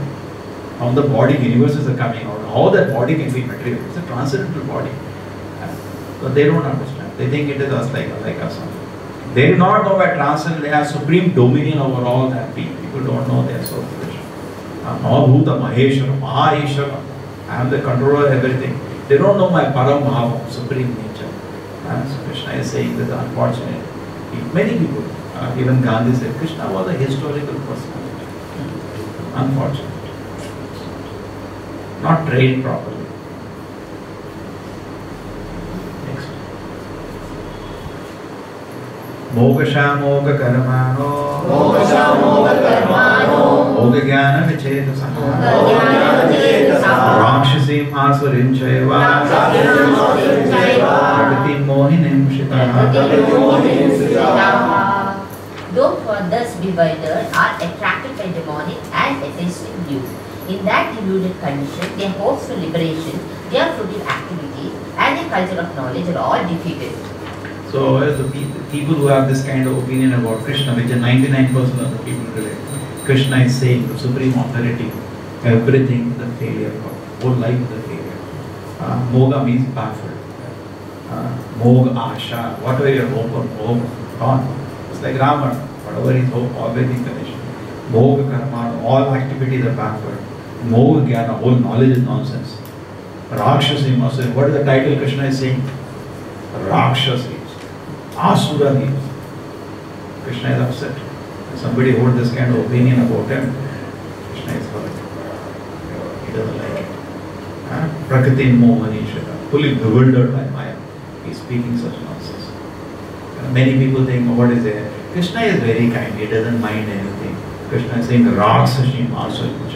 From the body universes are coming out. How that body can be material? It's a transcendental body. So they don't understand. They think it is us like us. They do not know by transcendental. They have supreme dominion over all that being. People don't know they are so foolish. Mahabhuta Maheshwara, Maheshwara. I am the controller of everything. They don't know my Param Bhava, supreme nature. So Krishna is saying that unfortunately, many people, even Gandhi said, Krishna was a historical personality. Unfortunately. Not trained properly. Next. Moksha Moga Karmano Moga Jnana Vichetasaha Rakshasim Asurim Chaiva Prakriti Mohinim Shitaha. Those who are thus bewildered are attracted by demonic and atheistic views. In that deluded condition, their hopes for liberation, their fruitive activities, and their culture of knowledge are all defeated. So, the people who have this kind of opinion about Krishna, which is 99% of the people today, Krishna is saying the supreme authority, everything the failure of whole life is a failure. Moga means baffled. Moga Asha, whatever your hope or gone. It's like Raman, whatever his hope, always in condition. Moga Karma, all activities are baffled. Moga Jnana, whole knowledge is nonsense. Rakshasim, what is the title Krishna is saying? Rakshasi. Asura means. Krishna is upset. If somebody holds this kind of opinion about him, Krishna is hurt. He doesn't like it. Prakriti Mohanishara, fully bewildered by Maya. He is speaking such nonsense. Many people think, what is it? Krishna is very kind, he doesn't mind anything. Krishna is saying, Raksashim Asura.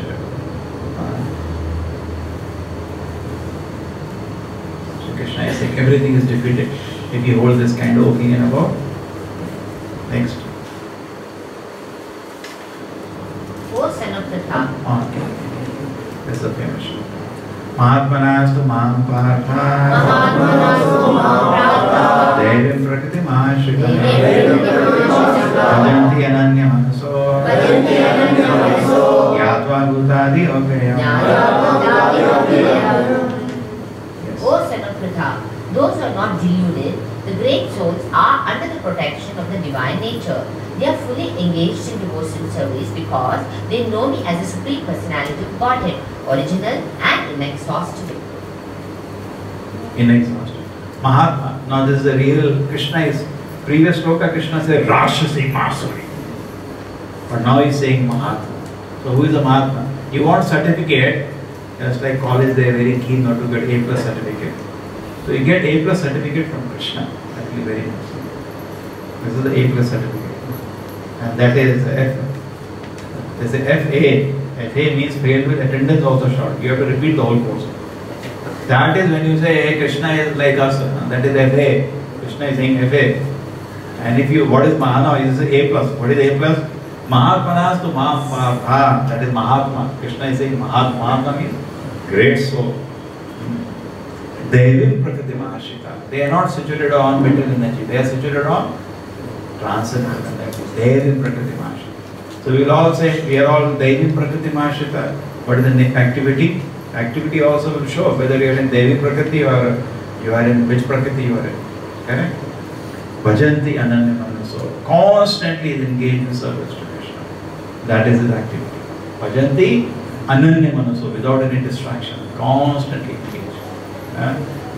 So Krishna is saying, everything is defeated. If you hold this kind of opinion about. Next. O son of Pratha. Okay. That's the famous one. Mahatmanastu Mam Partha Devim Prakriti Mahashika Vajanti Ananya Manaso Yatva Bhutadi Okayam. O son of Pratha, those who are not deluded, the great souls are under the protection of the divine nature. They are fully engaged in devotional service because they know me as the supreme personality of Godhead, original and inexhaustible. Inexhaustible. Mahatma. Now this is the real Krishna is. Previous sloka Krishna said Rakshasi Masuri. But now he is saying Mahatma. So who is a Mahatma? You want certificate, just like college they are very keen not to get A+ certificate. So you get A plus certificate from Krishna. Actually very nice. This is the A plus certificate. And that is F. There's a FA. FA means failed with attendance also short. You have to repeat the whole course. That is when you say, hey, Krishna is like us. That is FA. Krishna is saying FA. And if you, what is Mahana? You say A plus. What is A plus? Mahatmanas to Mahatma. That is Mahatma. Krishna is saying Mahatma. Mahatma means great soul. Devim Prakriti Mahashita. They are not situated on mental energy. They are situated on transcendental energy. Devim Prakriti Mahashita. So we will all say we are all Devim Prakriti Mahashita. What is the activity? Activity also will show whether you are in Devi Prakriti or you are in which Prakriti you are in. Correct? Bhajanti Ananya Manaso. Constantly is engaged in service to Krishna. That is his activity. Bhajanti Ananya Manaso. Without any distraction. Constantly engaged.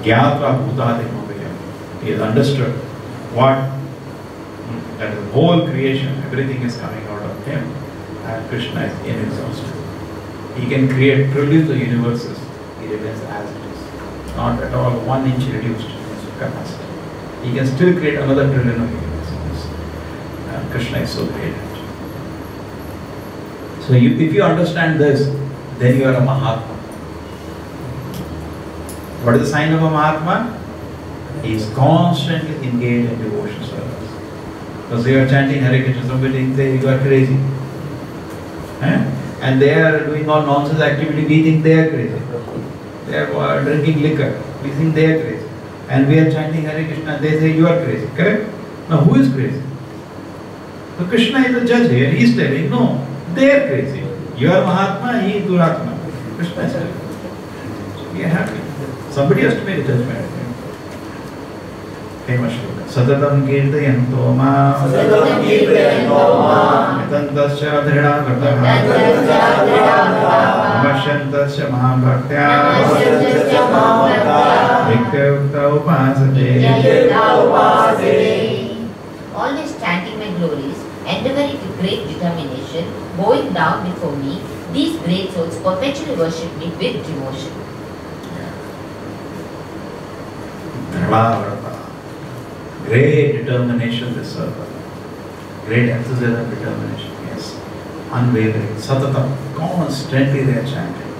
Gyatra Bhutadi Mobhayam. He has understood what that the whole creation, everything is coming out of him, and Krishna is inexhaustible. He can produce the universes. He remains as it is, not at all 1 inch reduced in his capacity. He can still create another trillion of universes. And Krishna is so great. So if you understand this, then you are a Mahatma. What is the sign of a Mahatma? He is constantly engaged in devotion service. Because you are chanting Hare Krishna, somebody say you are crazy. And they are doing all nonsense activity, we think they are crazy. They are drinking liquor, we think they are crazy. And we are chanting Hare Krishna, they say you are crazy. Correct? Now who is crazy? So Krishna is the judge here, he is telling, no, they are crazy. You are Mahatma, he is Duratma. Krishna is telling. We are happy. Somebody has to make a judgment. Famous shloka. Satatam kirtayanto ma Nitantasya dhrida vrataha Namasyantasya mahabhaktya Nityukta upasate. Always chanting my glories, endeavoring with great determination, bowing down before me, these great souls perpetually worship me with devotion. Great determination they serve. Great enthusiasm, determination, yes. Unwavering, satata, constantly they are chanting.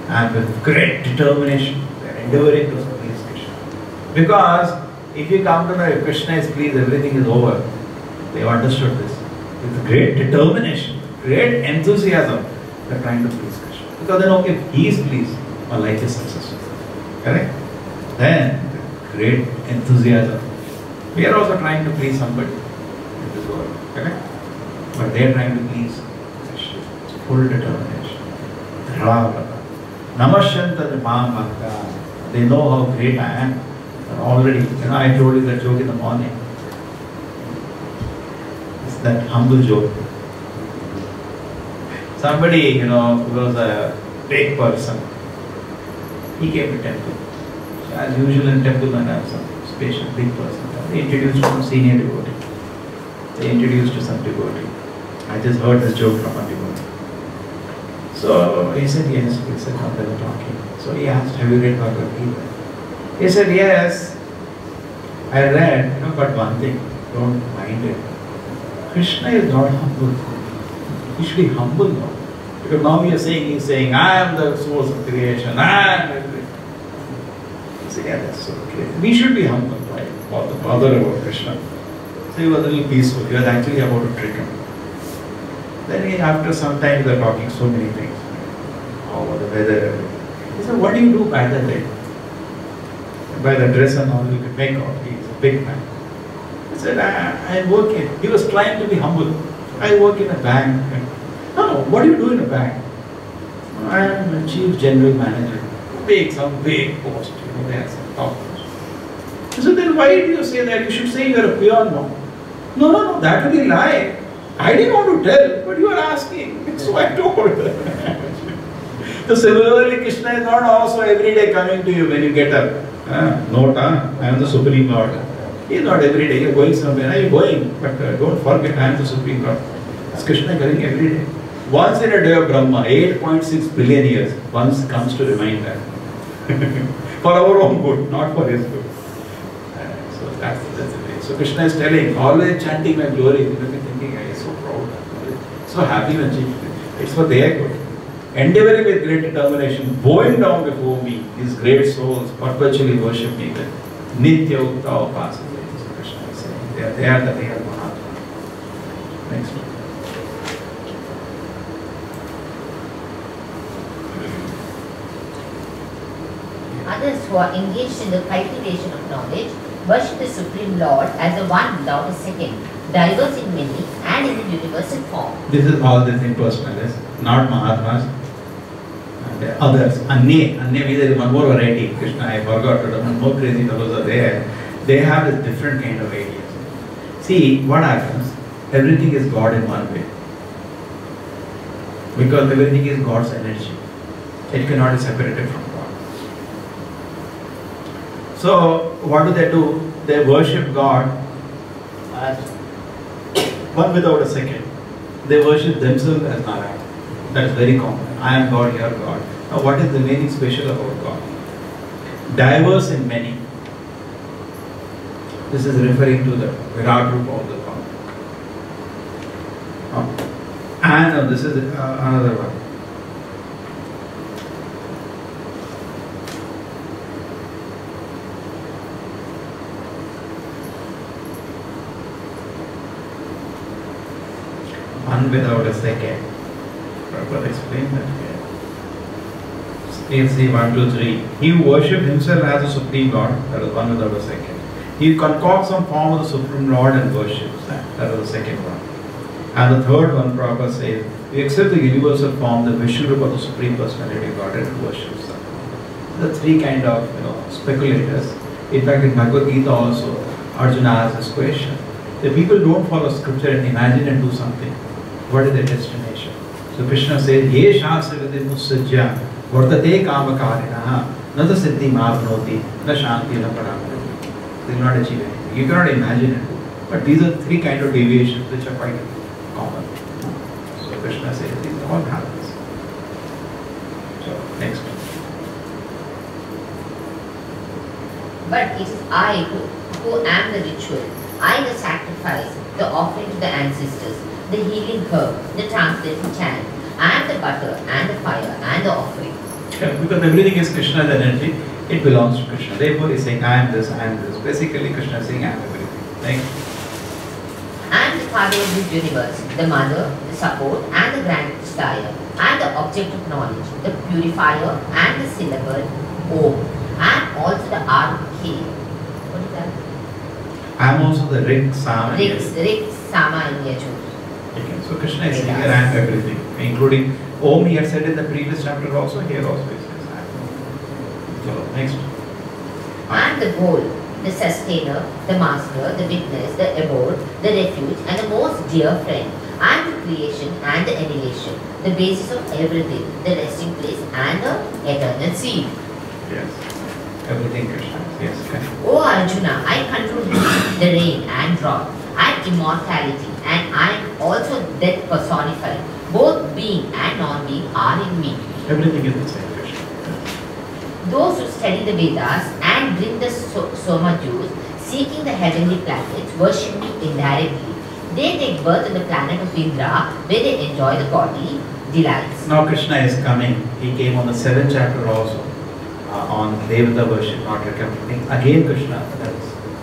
And with great determination, they are endeavoring to please Krishna. Because if you come to know if Krishna is pleased, everything is over. They have understood this. With great determination, great enthusiasm, they are trying to please Krishna. Because they know if he is pleased, my life is successful. Correct? Then, great enthusiasm. We are also trying to please somebody in this world. Correct? But they are trying to please Krishna. It's full determination. Namasyanta Mam Bhakta. They know how great I am. Already, I told you that joke in the morning. It's that humble joke. Somebody, who was a big person, he came to temple. So as usual in temple, when I have some special big person, they introduced some senior devotee. They introduced to some devotee. I just heard this joke from a devotee. So he said yes. We said no, they were talking. So he asked, have you read Bhagavad Gita? He said yes. I read, but one thing, don't mind it. Krishna is not humble. He should be humble now. Because now he's saying, I am the source of creation, I am everything. He said, yeah, that's so clear. We should be humble, right? What the bother about Krishna? So he was a little peaceful. He was actually about to trick him. Then after some time, they were talking so many things. Oh, the weather. He said, what do you do by the day? By the dress and all, you can make out. He's a big man. He said, I work in. He was trying to be humble. I work in a bank. No, what do you do in a bank? I am a chief general manager. Some big post. They have some top post. He said, then why do you say that? You should say you are a peon now. No, that will be lie. I didn't want to tell, but you are asking. So I told. So similarly, Krishna is not also every day coming to you when you get up. I am the Supreme Lord. He is not every day. You are going somewhere. You are going, but don't forget I am the Supreme Lord. It's Krishna coming every day. Once in a day of Brahma, 8.6 billion years, once comes to remind that. for our own good, not for his good. So that's the way. So Krishna is telling, always chanting my glory. You will be thinking, I am so proud, so happy when it's for their good. Endeavoring with great determination, bowing down before me, these great souls perpetually worship me with Nitya Ukta Upasana. So Krishna is saying, they are the real Mahatma. Next one. Others who are engaged in the cultivation of knowledge worship the Supreme Lord as the one without a second, diverse in many and in the universal form. This is all this impersonalists, not Mahatmas. And others, Anya means there is one more variety. Krishna, I forgot, but one more crazy fellows are there. They have a different kind of ideas. See, what happens? Everything is God in one way. Because everything is God's energy. It cannot be separated from God. So, what do? They worship God as one without a second. They worship themselves as Narayana. That is very common. I am God, you are God. Now, what is the meaning special about God? Diverse in many. This is referring to the Virat Rupa of the God. And this is another one. One without a second. Prabhupada explained that here. See 1, 2, 3. He who worships himself as the Supreme Lord, that is one without a second. He concocts some form of the Supreme Lord and worships that. That is the second one. And the third one, Prabhupada says, we accept the universal form, the Vishnurupa of the Supreme Personality of God, and worships that. The three kind of speculators. In fact, in Bhagavad Gita also, Arjuna asked this question. The people don't follow scripture and imagine and do something. What is their destination? So Krishna says, Ye shastra vidinu sajya vartate kamakarinaha nata siddhi mavnoti na shanti na paramati. They will not achieve anything. You cannot imagine it. But these are three kind of deviations which are quite common. So Krishna says, these all happens. So next. But it is I who am the ritual, I the sacrifice, the offering to the ancestors, the healing herb, the translating chant. I am the butter and the fire and the offering. Yeah, because everything is Krishna's energy, it belongs to Krishna. Therefore he is saying, I am this, I am this. Basically Krishna is saying, I am everything. Like, I am the father of this universe, the mother, the support and the grand desire. I am the object of knowledge, the purifier and the syllable Om. I am also the archangel. What is that? I am also the Rik, Sama, Rik, Sama and Yajur. Okay, so Krishna is saying, I am everything, including Om he had said in the previous chapter also, here also he says, I am. So next. I am the goal, the sustainer, the master, the witness, the abode, the refuge and the most dear friend. I am the creation and the annihilation, the basis of everything, the resting place and the eternal seed. Yes. Everything Krishna. Yes. O Arjuna, I control the rain and drought. I am immortality and I am also death personified. Both being and non-being are in me. Everything is the same Krishna. Those who study the Vedas and drink the Soma juice, seeking the heavenly planets, worship me indirectly. They take birth on the planet of Indra, where they enjoy the body delights. Now Krishna is coming. He came on the 7th chapter also. On Devata worship, not recommending. Again Krishna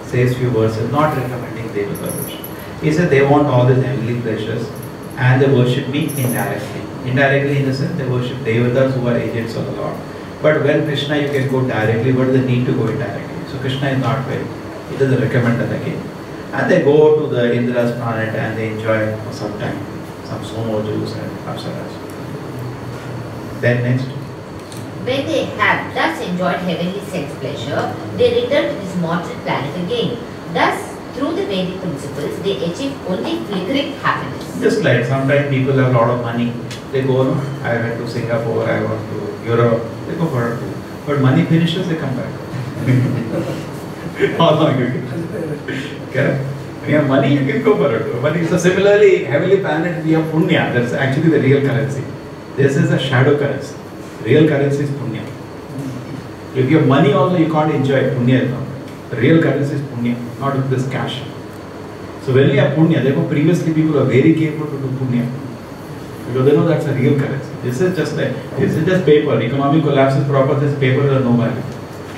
says few verses, not recommending Devata worship. He said they want all these heavenly pleasures and they worship me indirectly. Indirectly in the sense they worship Devatas who are agents of the Lord. But when Krishna you can go directly, what is the need to go indirectly? So Krishna is not very, he doesn't recommend that again. And they go to the Indra's planet and they enjoy for some time some Somo juice and apsaras. Then next. When they have thus enjoyed heavenly sense pleasure, they return to this mortal planet again. Thus, through the Vedic principles, they achieve only flickering happiness. Just like sometimes people have a lot of money, they go, no, I went to Singapore, I went to Europe, they go for a tour. But money finishes, they come back. How long you can? Correct? When you have money, you can go for a tour. Money. So similarly, heavenly planet, we have punya, that's actually the real currency. This is a shadow currency. Real currency is punya. If you have money also, you can't enjoy punya. The real currency is punya, not with this cash. So when you have punya, therefore previously people were very careful to do punya. Because they know that's a real currency. This is just paper. Economic collapse is proper, this paper has no value.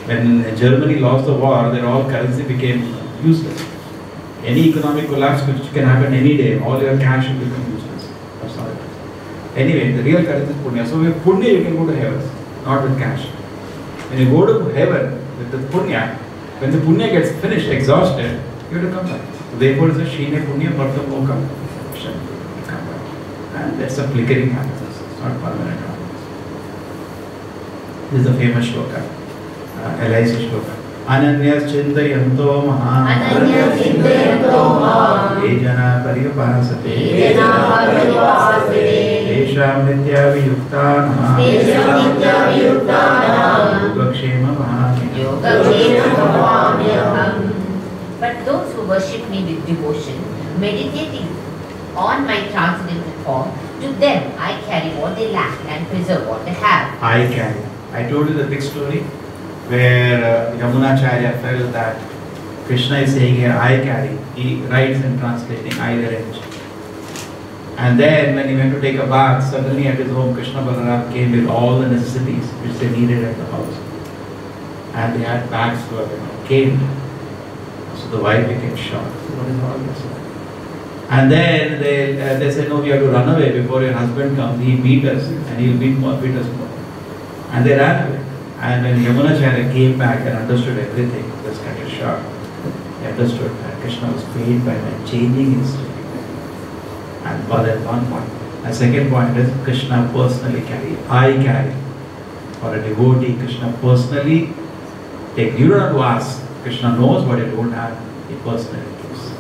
When Germany lost the war, their all currency became useless. Any economic collapse which can happen any day, all your cash will become useless. That's all it is. Anyway, the real currency is punya. So with punya you can go to heaven, not with cash. When you go to heaven with the punya, when the punya gets finished, exhausted, you have to come back. Therefore, it's a shine punya bharta moka. And that's a flickering happiness. It's not permanent happiness. This is a famous shloka, LIC shloka. Ananyas chintayanto maha Ejana pariyupasate Tesham nitya viyuktana Yogakshema Yogakshema. But those who worship me with devotion, meditating on my transcendental form, to them I carry what they lack and preserve what they have. I carry. I told you the big story where Yamunacharya felt that Krishna is saying here, I carry. He writes and translating, I arrange. And then when he went to take a bath, suddenly at his home, Krishna Balaram came with all the necessities which they needed at the house. And they had bags for cane. So the wife became shocked. So what is all this? And then they said, no, we have to run away before your husband comes. He'll beat us and he'll beat us more. And they ran away. And when Yamunacharya came back and understood everything, he was kind of shocked. He understood that Krishna was paid by changing his state. And that's one point. The second point is Krishna personally carry. I carry. For a devotee, Krishna personally take. You don't have to ask. Krishna knows what you don't have. He personally gives.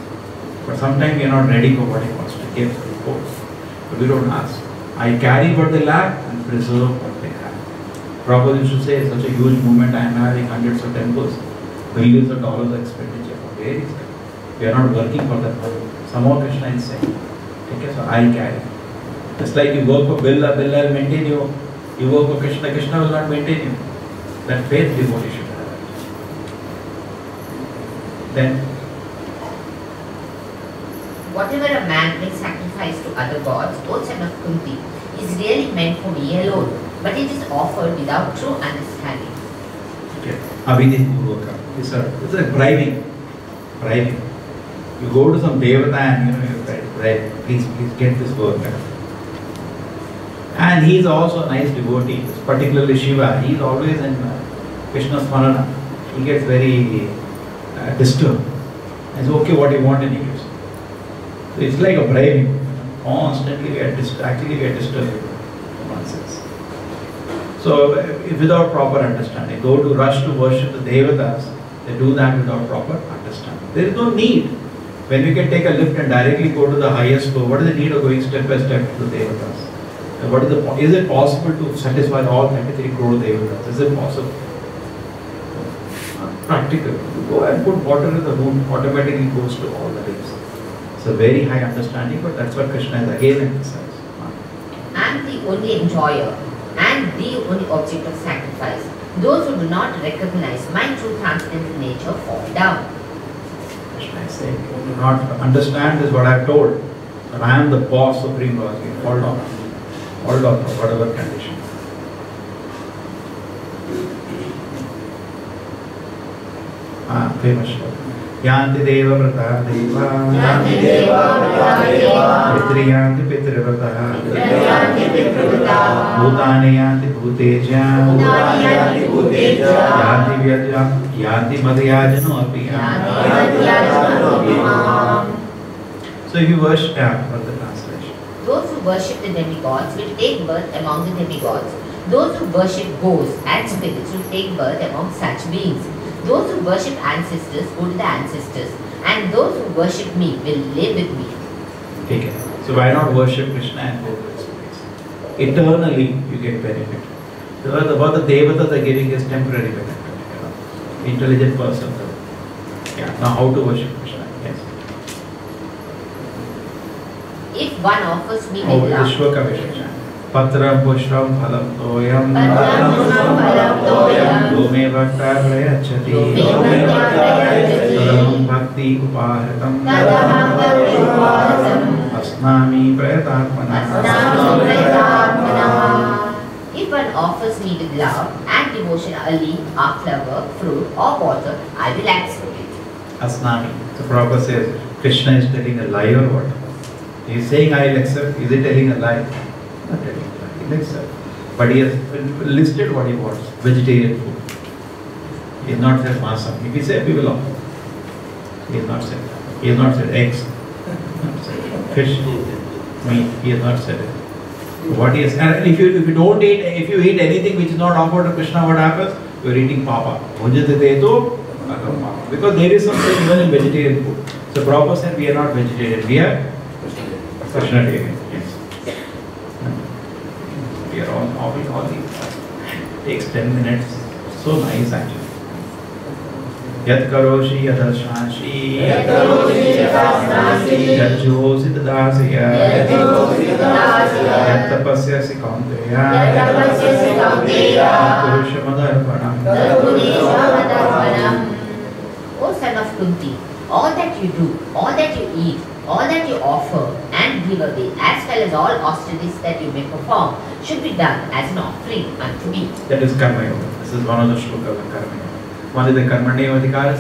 But sometimes we are not ready for what he wants to give. But we don't ask. I carry what they lack and preserve what they have. Prabhupada used to say, such a huge movement, I am having hundreds of temples, billions of dollars of expenditure. Where is that? We are not working for that money. Somehow Krishna is saying, okay, so I carry. Just like you work for Billa, Billa will maintain you. You work for Krishna, Krishna will not maintain you. That faith devotee should have. Then, whatever a man may sacrifice to other gods, O son of Kunti, is really meant for me alone, but it is offered without true understanding. okay, Abhidhi Purvaka. It's a bribing. Bribing. You go to some devata and you bribe, please get this work done. And he is also a nice devotee, particularly Shiva. He is always in Krishna's Smarana. He gets very disturbed. And so, okay, what do you want? And he gives. So it's like a bribing. Constantly we are disturbed in one sense. So without proper understanding, those who rush to worship the devatas, they do that without proper understanding. There is no need. When we can take a lift and directly go to the highest floor, what is the need of going step by step to the devatas? And what is it possible to satisfy all 33 crore devatas? Is it possible? Practical. You go and put water in the room, automatically goes to all the things. It's a very high understanding, but that's what Krishna has again emphasized. I am the only enjoyer and the only object of sacrifice. Those who do not recognize my true transcendental nature fall down. Krishna is saying, you do not understand this what I have told. But I am the boss, supreme boss. You fall down. Fall down for whatever condition. Famous shloka. Yanti deva vrata deva Pitri yanti pitrivrata Bhutani yanti bhuteja Yanti madhyajano api. So if you worship, for the translation. Those who worship the demigods will take birth among the demigods. Those who worship ghosts and spirits will take birth among such beings. Those who worship ancestors go to the ancestors, and those who worship me will live with me. Okay. So why not worship Krishna and go to his place? Eternally you get benefit. What the devatas are giving is temporary benefit. Intelligent person. Yeah. Now how to worship Krishna? Yes. If one offers me Oh, with the love, shloka we should chant. Patram pushram phalam toyam Patram pushram phalam toyam Dome bhakta prayachati Dome bhakta prayachati Tadaham bhakti upahritam Tadaham bhakti upahritam Asnami prayatatmana Asnami prayatatmana. If one offers me with love and devotion a leaf, a flower, fruit or water, I will accept it. Asnami. So Prabhupada says, Krishna is telling a lie or what? He is saying I will accept. Is he telling a lie? Not telling a lie. He will accept. But he has listed what he wants. Vegetarian food. He has not said masam. If he said, we will offer. He has not said that. He has not said eggs. Not said fish, meat. He has not said it. What is, and if you don't eat, if you eat anything which is not offered to Krishna, what happens? You are eating papa. Because there is something even in vegetarian food. So Prabhupada said we are not vegetarian, we are Krishnatarian. Yes. We are all these. Takes 10 minutes. So nice actually. Yat karoshi yadashanshi Yat josi tadasya Yat tapasya sikanteya Purushamadharpanam. O son of Kunti, all that you do, all that you eat, all that you offer and give away, as well as all austerities that you may perform, should be done as an offering unto me. That is Karma Yoga. This is one of the shlokas of Karma Yoga. One is the Karmaneva Adhikaras,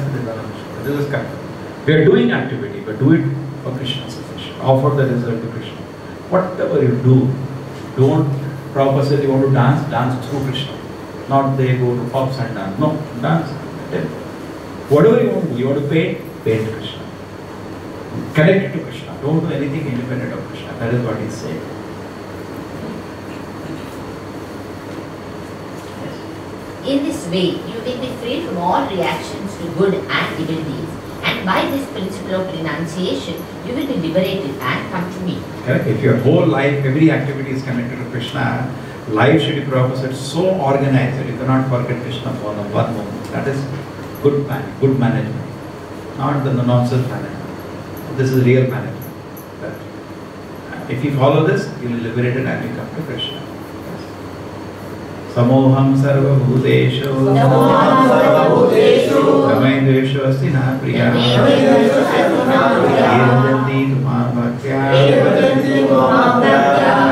this is Karma. We are doing activity, but do it for Krishna's sufficient. Offer the result to Krishna. Whatever you do, don't, Prabhupada says you want to dance, dance through Krishna. Not they go to pubs and dance. No, dance. Whatever you want to do, you want to paint Krishna. Connect it to Krishna. Don't do anything independent of Krishna. That is what he is saying. In this way, you will be free from all reactions to good and evil deeds. And by this principle of renunciation, you will be liberated and come to me. Correct. If your whole life, every activity is connected to Krishna, life should be Prabhupada so organized that you cannot forget Krishna for one moment. That is good planning, good management. Not the nonsense management. This is real management. If you follow this, you will be liberated and you come to Krishna. Samoham sarva bhuteshu Kamendeshu astina priya Yedanti tumam bhaktya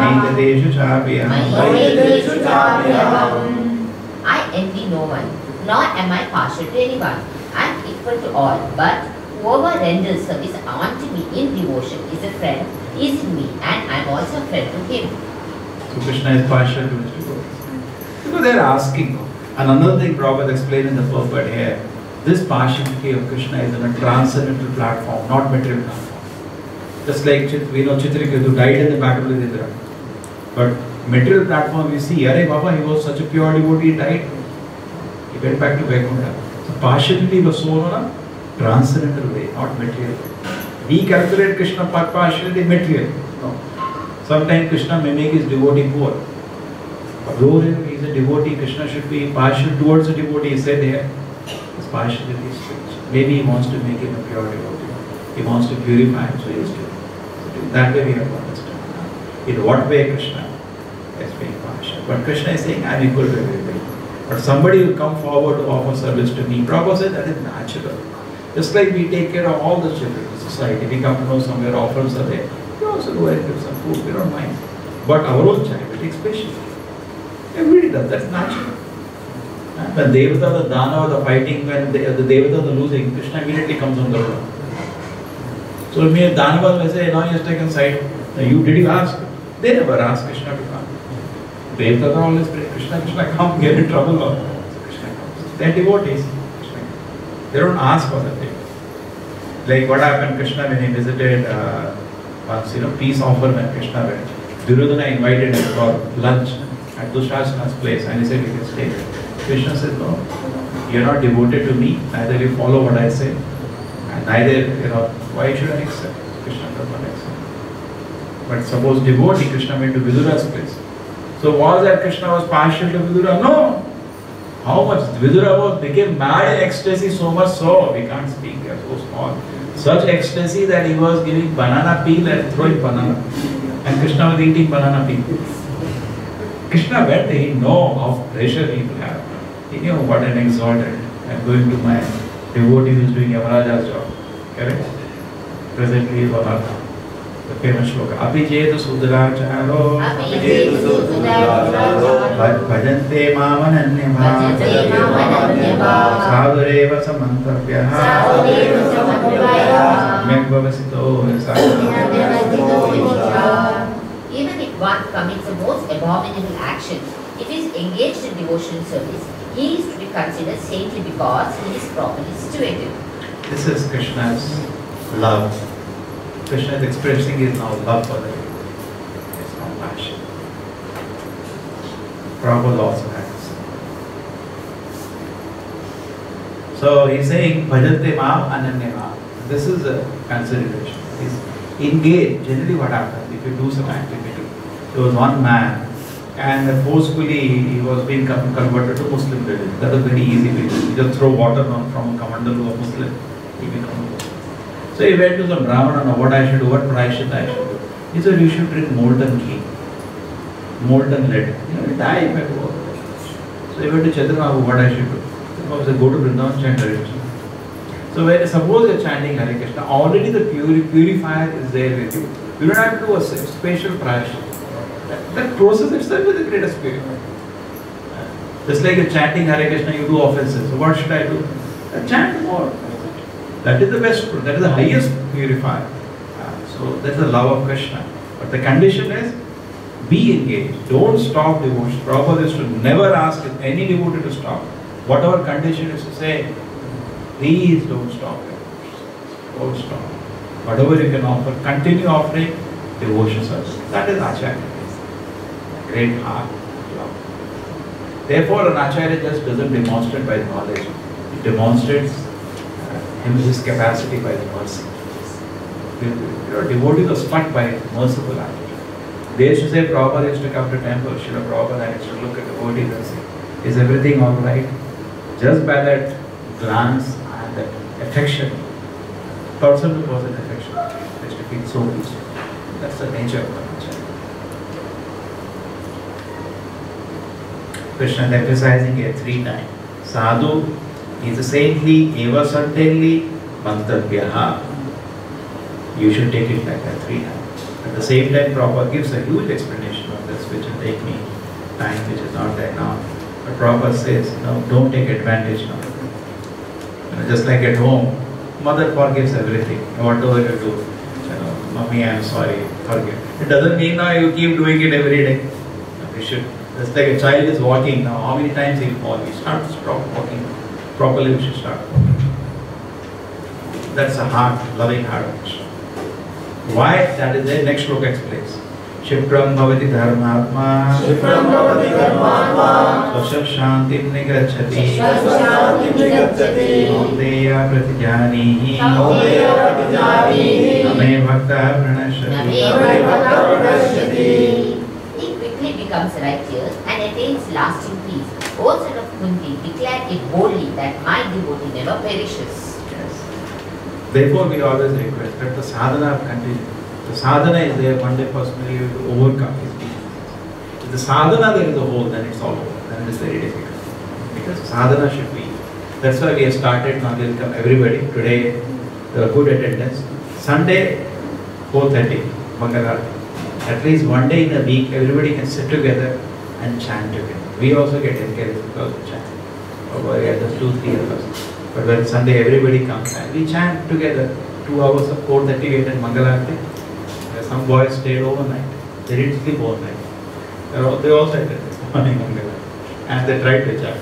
Aindadeshu chapiyam. I envy no one, nor am I partial to anyone. I am equal to all, but whoever renders service unto me in devotion is a friend, is in me, and I am also a friend to him. So Krishna is partial to his devotees. Because they are asking. And another thing Prabhupada explained in the purport here, this partiality of Krishna is on a transcendental platform, not material platform. Just like we know Chitraketu died in the battle with Indra. But material platform we see, Arey Baba, he was such a pure devotee, he died. He went back to Vaikuntha. So partiality was shown on a transcendental way, not material. We calculate Krishna partiality material. No. Sometimes Krishna may make his devotee poor. Though he is a devotee, Krishna should be partial towards the devotee. He said here, his partiality is strange. Maybe he wants to make him a pure devotee. He wants to purify him, so he is doing. So that way we have to understand. In what way Krishna is being partial? But Krishna is saying, I am equal to everybody. But somebody will come forward to offer service to me. Prabhupada said that is natural. Just like we take care of all the children in the society. We come to know somewhere orphans are there. We also go and give some food. We don't mind. But our own child, we take special. Everybody does, that's natural. When Devata, the Dana, the fighting, when the Devata, the losing, Krishna immediately comes on the road. So if Danavas will say, now he has taken side, did you ask? They never ask Krishna to come. Devata always pray, Krishna, come, get in trouble. So Krishna comes. They are devotees. They don't ask for the thing. Like what happened, Krishna when he visited once, peace offer when Krishna went. Duryodhana invited him for lunch at Dushasana's place and he said, you can stay. Krishna said, no, you are not devoted to me, neither you follow what I say, and neither, why should I accept? Krishna does not accept. But suppose devotee, Krishna went to Vidura's place. So was that Krishna was partial to Vidura? No. How much Vidura became mad in ecstasy, so much so, we can't speak, they are so small. Such ecstasy that he was giving banana peel and throwing banana. And Krishna was eating banana peel. Krishna went, he know how pressure he will have. He knew what an exalted. I'm going to my devotee who is doing Yamaraja's job. Correct? Presently, one of the famous shloka. Apijetu Sudracharo Bhajante Mamananyava Sadhureva Samantavyaha Myakvavasito Even if one commits the most abominable action, if he is engaged in devotional service, he is to be considered saintly because he is properly situated. This is Krishna's love. Krishna is expressing his now love for the devotee. It's not passion. Prabhupada also has. So he's saying, Bhajante Mam Ananya Mam. This is a consideration. He's engaged. Generally what happens, if you do some activity, there was one man and forcefully he was being converted to Muslim religion. That was very easy because you just throw water on from a commander to a Muslim, he becomes a Muslim. So he went to some Brahmana, what I should do, what prayashit I should do. He said, you should drink molten ghee, molten lead. You know, die if I go. So he went to Chaitanya, what I should do. Chaitanya said, go to Vrindavan, chant Hare Krishna. So when suppose you are chanting Hare Krishna, already the purifier is there with you. You don't have to do a special prayashit. That process itself is the greatest purifier. Just like you're chanting Hare Krishna, you do offenses. So what should I do? Chant more. That is the best, that is the highest purifier. So that's the love of Krishna. But the condition is, be engaged. Don't stop devotion. Prabhupada is to never ask any devotee to stop. Whatever condition is to say, please don't stop devotion. Don't stop. Whatever you can offer, continue offering devotion service. That is Acharya. Great heart, love. Therefore, an Acharya just doesn't demonstrate by knowledge. He demonstrates his capacity by the mercy. Devotees are struck by merciful attitude. They used to say, Prabhupada used to come to temple, Srila Prabhupada used to look at devotees and say, is everything alright? Just by that glance and that affection, person to person affection, they used to feel so peaceful. That's the nature of the Acharya. Krishna is emphasizing here 3 times. Sadhu is saintly, eva certainly, mantavyaha. You should take it like that 3 times. At the same time, Prabhupada gives a huge explanation of this, which will take me time, which is not there now. But Prabhupada says, no, don't take advantage now. Just like at home, mother forgives everything, whatever you do. Mommy, I'm sorry, forgive. It doesn't mean now you keep doing it every day. You should. Just like a child is walking now, how many times he'll fall? He stop walking. Properly we should start walking. That's a heart, loving heart of Krishna. Why? That is the next shloka explains. Shipram bhavati dharmatma Swasha shantim nigacchati Naudeya pratijanihi Name bhakta pranashati. He quickly becomes righteous and attains lasting peace. O son of Kunti, declare it boldly that my devotee never perishes. Yes. Therefore, we always request that the sadhana continue. The sadhana is there, one day personally you have to overcome his weaknesses. If the sadhana there is a hole, then it's all over. Then it is very difficult. Because sadhana should be. That's why we have started now. Welcome everybody. Today, there are good attendance. Sunday, 4:30, Mangalarti. At least one day in a week, everybody can sit together and chant together. We also get encouraged because of chant. Or just 2-3 of us. But when Sunday everybody comes and we chant together, 2 hours of 4:30 we attend Mangalarti. Some boys stayed overnight. They didn't sleep overnight. They also attended this morning Mangalarti. And they tried to chant.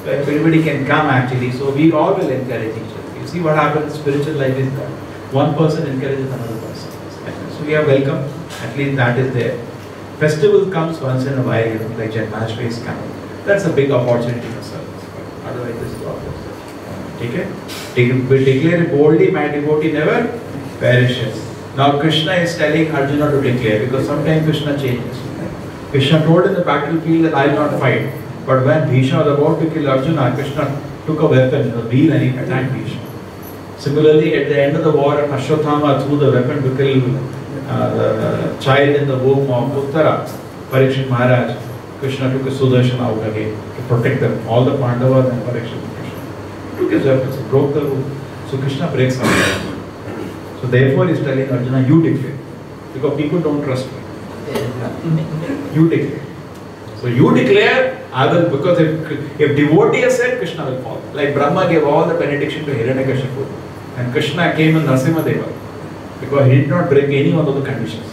So everybody can come actually. So we all will encourage each other. You see what happens, spiritual life is that. One person encourages another person. So we are welcome. At least that is there. Festival comes once in a while, like Janmashtami is coming. That's a big opportunity for service. Otherwise, this is all. Okay? We declare it boldly, my devotee never perishes. Now Krishna is telling Arjuna to declare, because sometimes Krishna changes. Krishna told in the battlefield that I will not fight. But when Bhishma was about to kill Arjuna, Krishna took a weapon, a wheel, and he attacked Bhishma. Similarly, at the end of the war, Ashwatthama threw the weapon to kill the child in the womb of Uttara, Parikshit Maharaj. Krishna took his Sudarshan out again to protect them, all the Pandavas and Parikshit. Krishna took his weapons, broke the rule. So Krishna breaks the rule. So therefore he is telling Arjuna, you declare. Because people don't trust me. You declare. So you declare, I will, because if devotee has said, Krishna will follow. Like Brahma gave all the benediction to Hiranyakashipu. And Krishna came in Narasimha because he did not break any one of the conditions.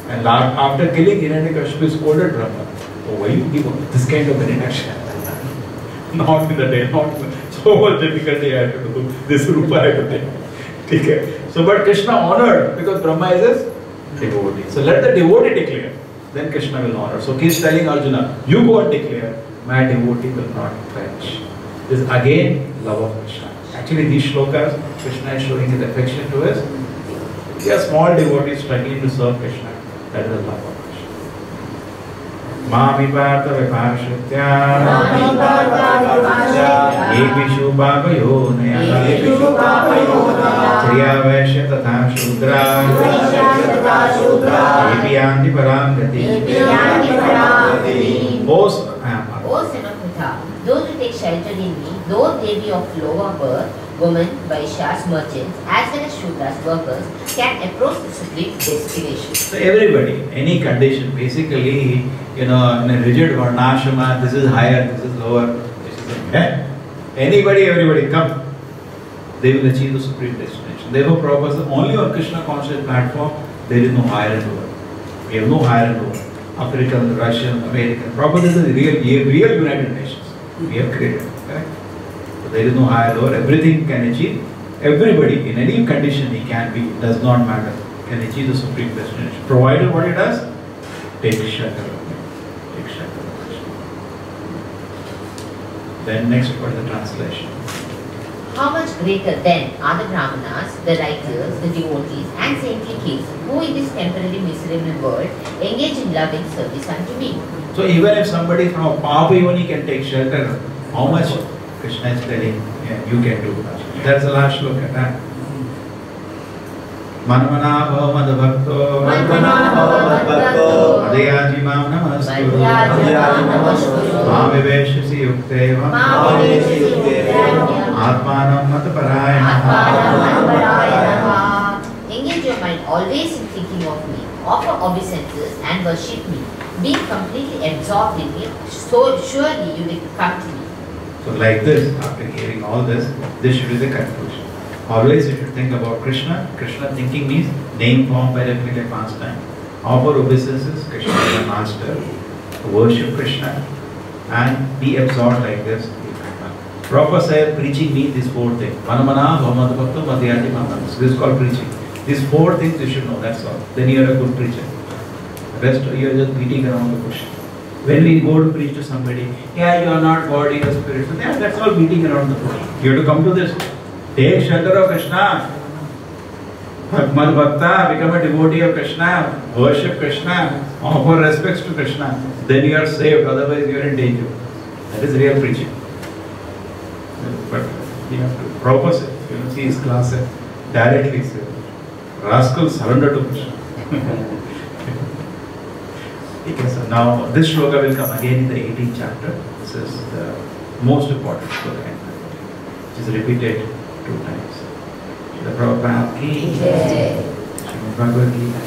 And after killing Hiranyakashipu, he scolded Brahma. So why you give this kind of benediction? Not in the day, not in the, so much difficulty I had to do. This Rupa I had to take. Okay. So but Krishna honored because Brahma is his devotee. So let the devotee declare. Then Krishna will honor. So he is telling Arjuna, you go and declare, my devotee will not perish. This is again love of Krishna. Actually these shlokas, Krishna is showing his affection to us. We are small devotees struggling to serve Krishna. That is the love of Krishna. Mami Partha Viparshatya Yepishu Papayonaya Triya Vaishya Tatha Shudra Yepiyanti Parangati. O son of Pritha, those who take shelter in me, though they be of lower birth, women, Vaishyas, merchants, as well as Shudras, workers, can approach the supreme destination. So everybody, any condition, basically, in a rigid varnashrama, this is higher, this is lower, this is anybody, everybody, come. They will achieve the supreme destination. Therefore, Prabhupada says, only on Krishna conscious platform, there is no higher and lower. We have no higher and lower. African, Russian, American. Prabhupada is the real United Nations. We have created. Correct? So there is no higher lower. Everything can achieve. Everybody, in any condition he can be, does not matter, can achieve the supreme destination. Provided what he does? Take shelter. Take shelter. Then next what is the translation? How much greater then are the Brahmanas, the writers, the devotees and saintly kings who in this temporary miserable world engage in loving service unto me. So even if somebody from a Papa Yoni can take shelter, how much Krishna is telling you can do? That's the last look at that. Manmana bhava madbhakto Adyaji mam namastu Mamiveshasi yukteva Atmanam mataparayana. Engage your mind always in thinking of me, offer obeisances and worship me. Be completely absorbed in me, so surely you will come to me. So like this, after hearing all this should be the conclusion. Always you should think about Krishna. Krishna thinking means name, form, paragraphic, pastime. Offer obeisances, Krishna is the master. Worship Krishna and be absorbed like this. Prabhupada said preaching means these four things. Manamana, Bhamadabhakta, Madhyati, Mamanas. This is called preaching. These four things you should know, that's all. Then you are a good preacher. The rest you are just beating around the bush. When we go to preach to somebody, yeah, you are not God, you are spirit. So yeah, that's all beating around the bush. You have to come to this. Take shelter of Krishna. Mad Bhakta, become a devotee of Krishna. Worship Krishna. Offer respects to Krishna. Then you are saved, otherwise you are in danger. That is real preaching. But you have to propose it. You know, see his class directly say, rascals surrender to Krishna. Okay, so now this shloka will come again in the 18th chapter. This is the most important shloka, which is repeated 2 times. The Prabhupada ki Jai. Srimad Bhagavad Gita.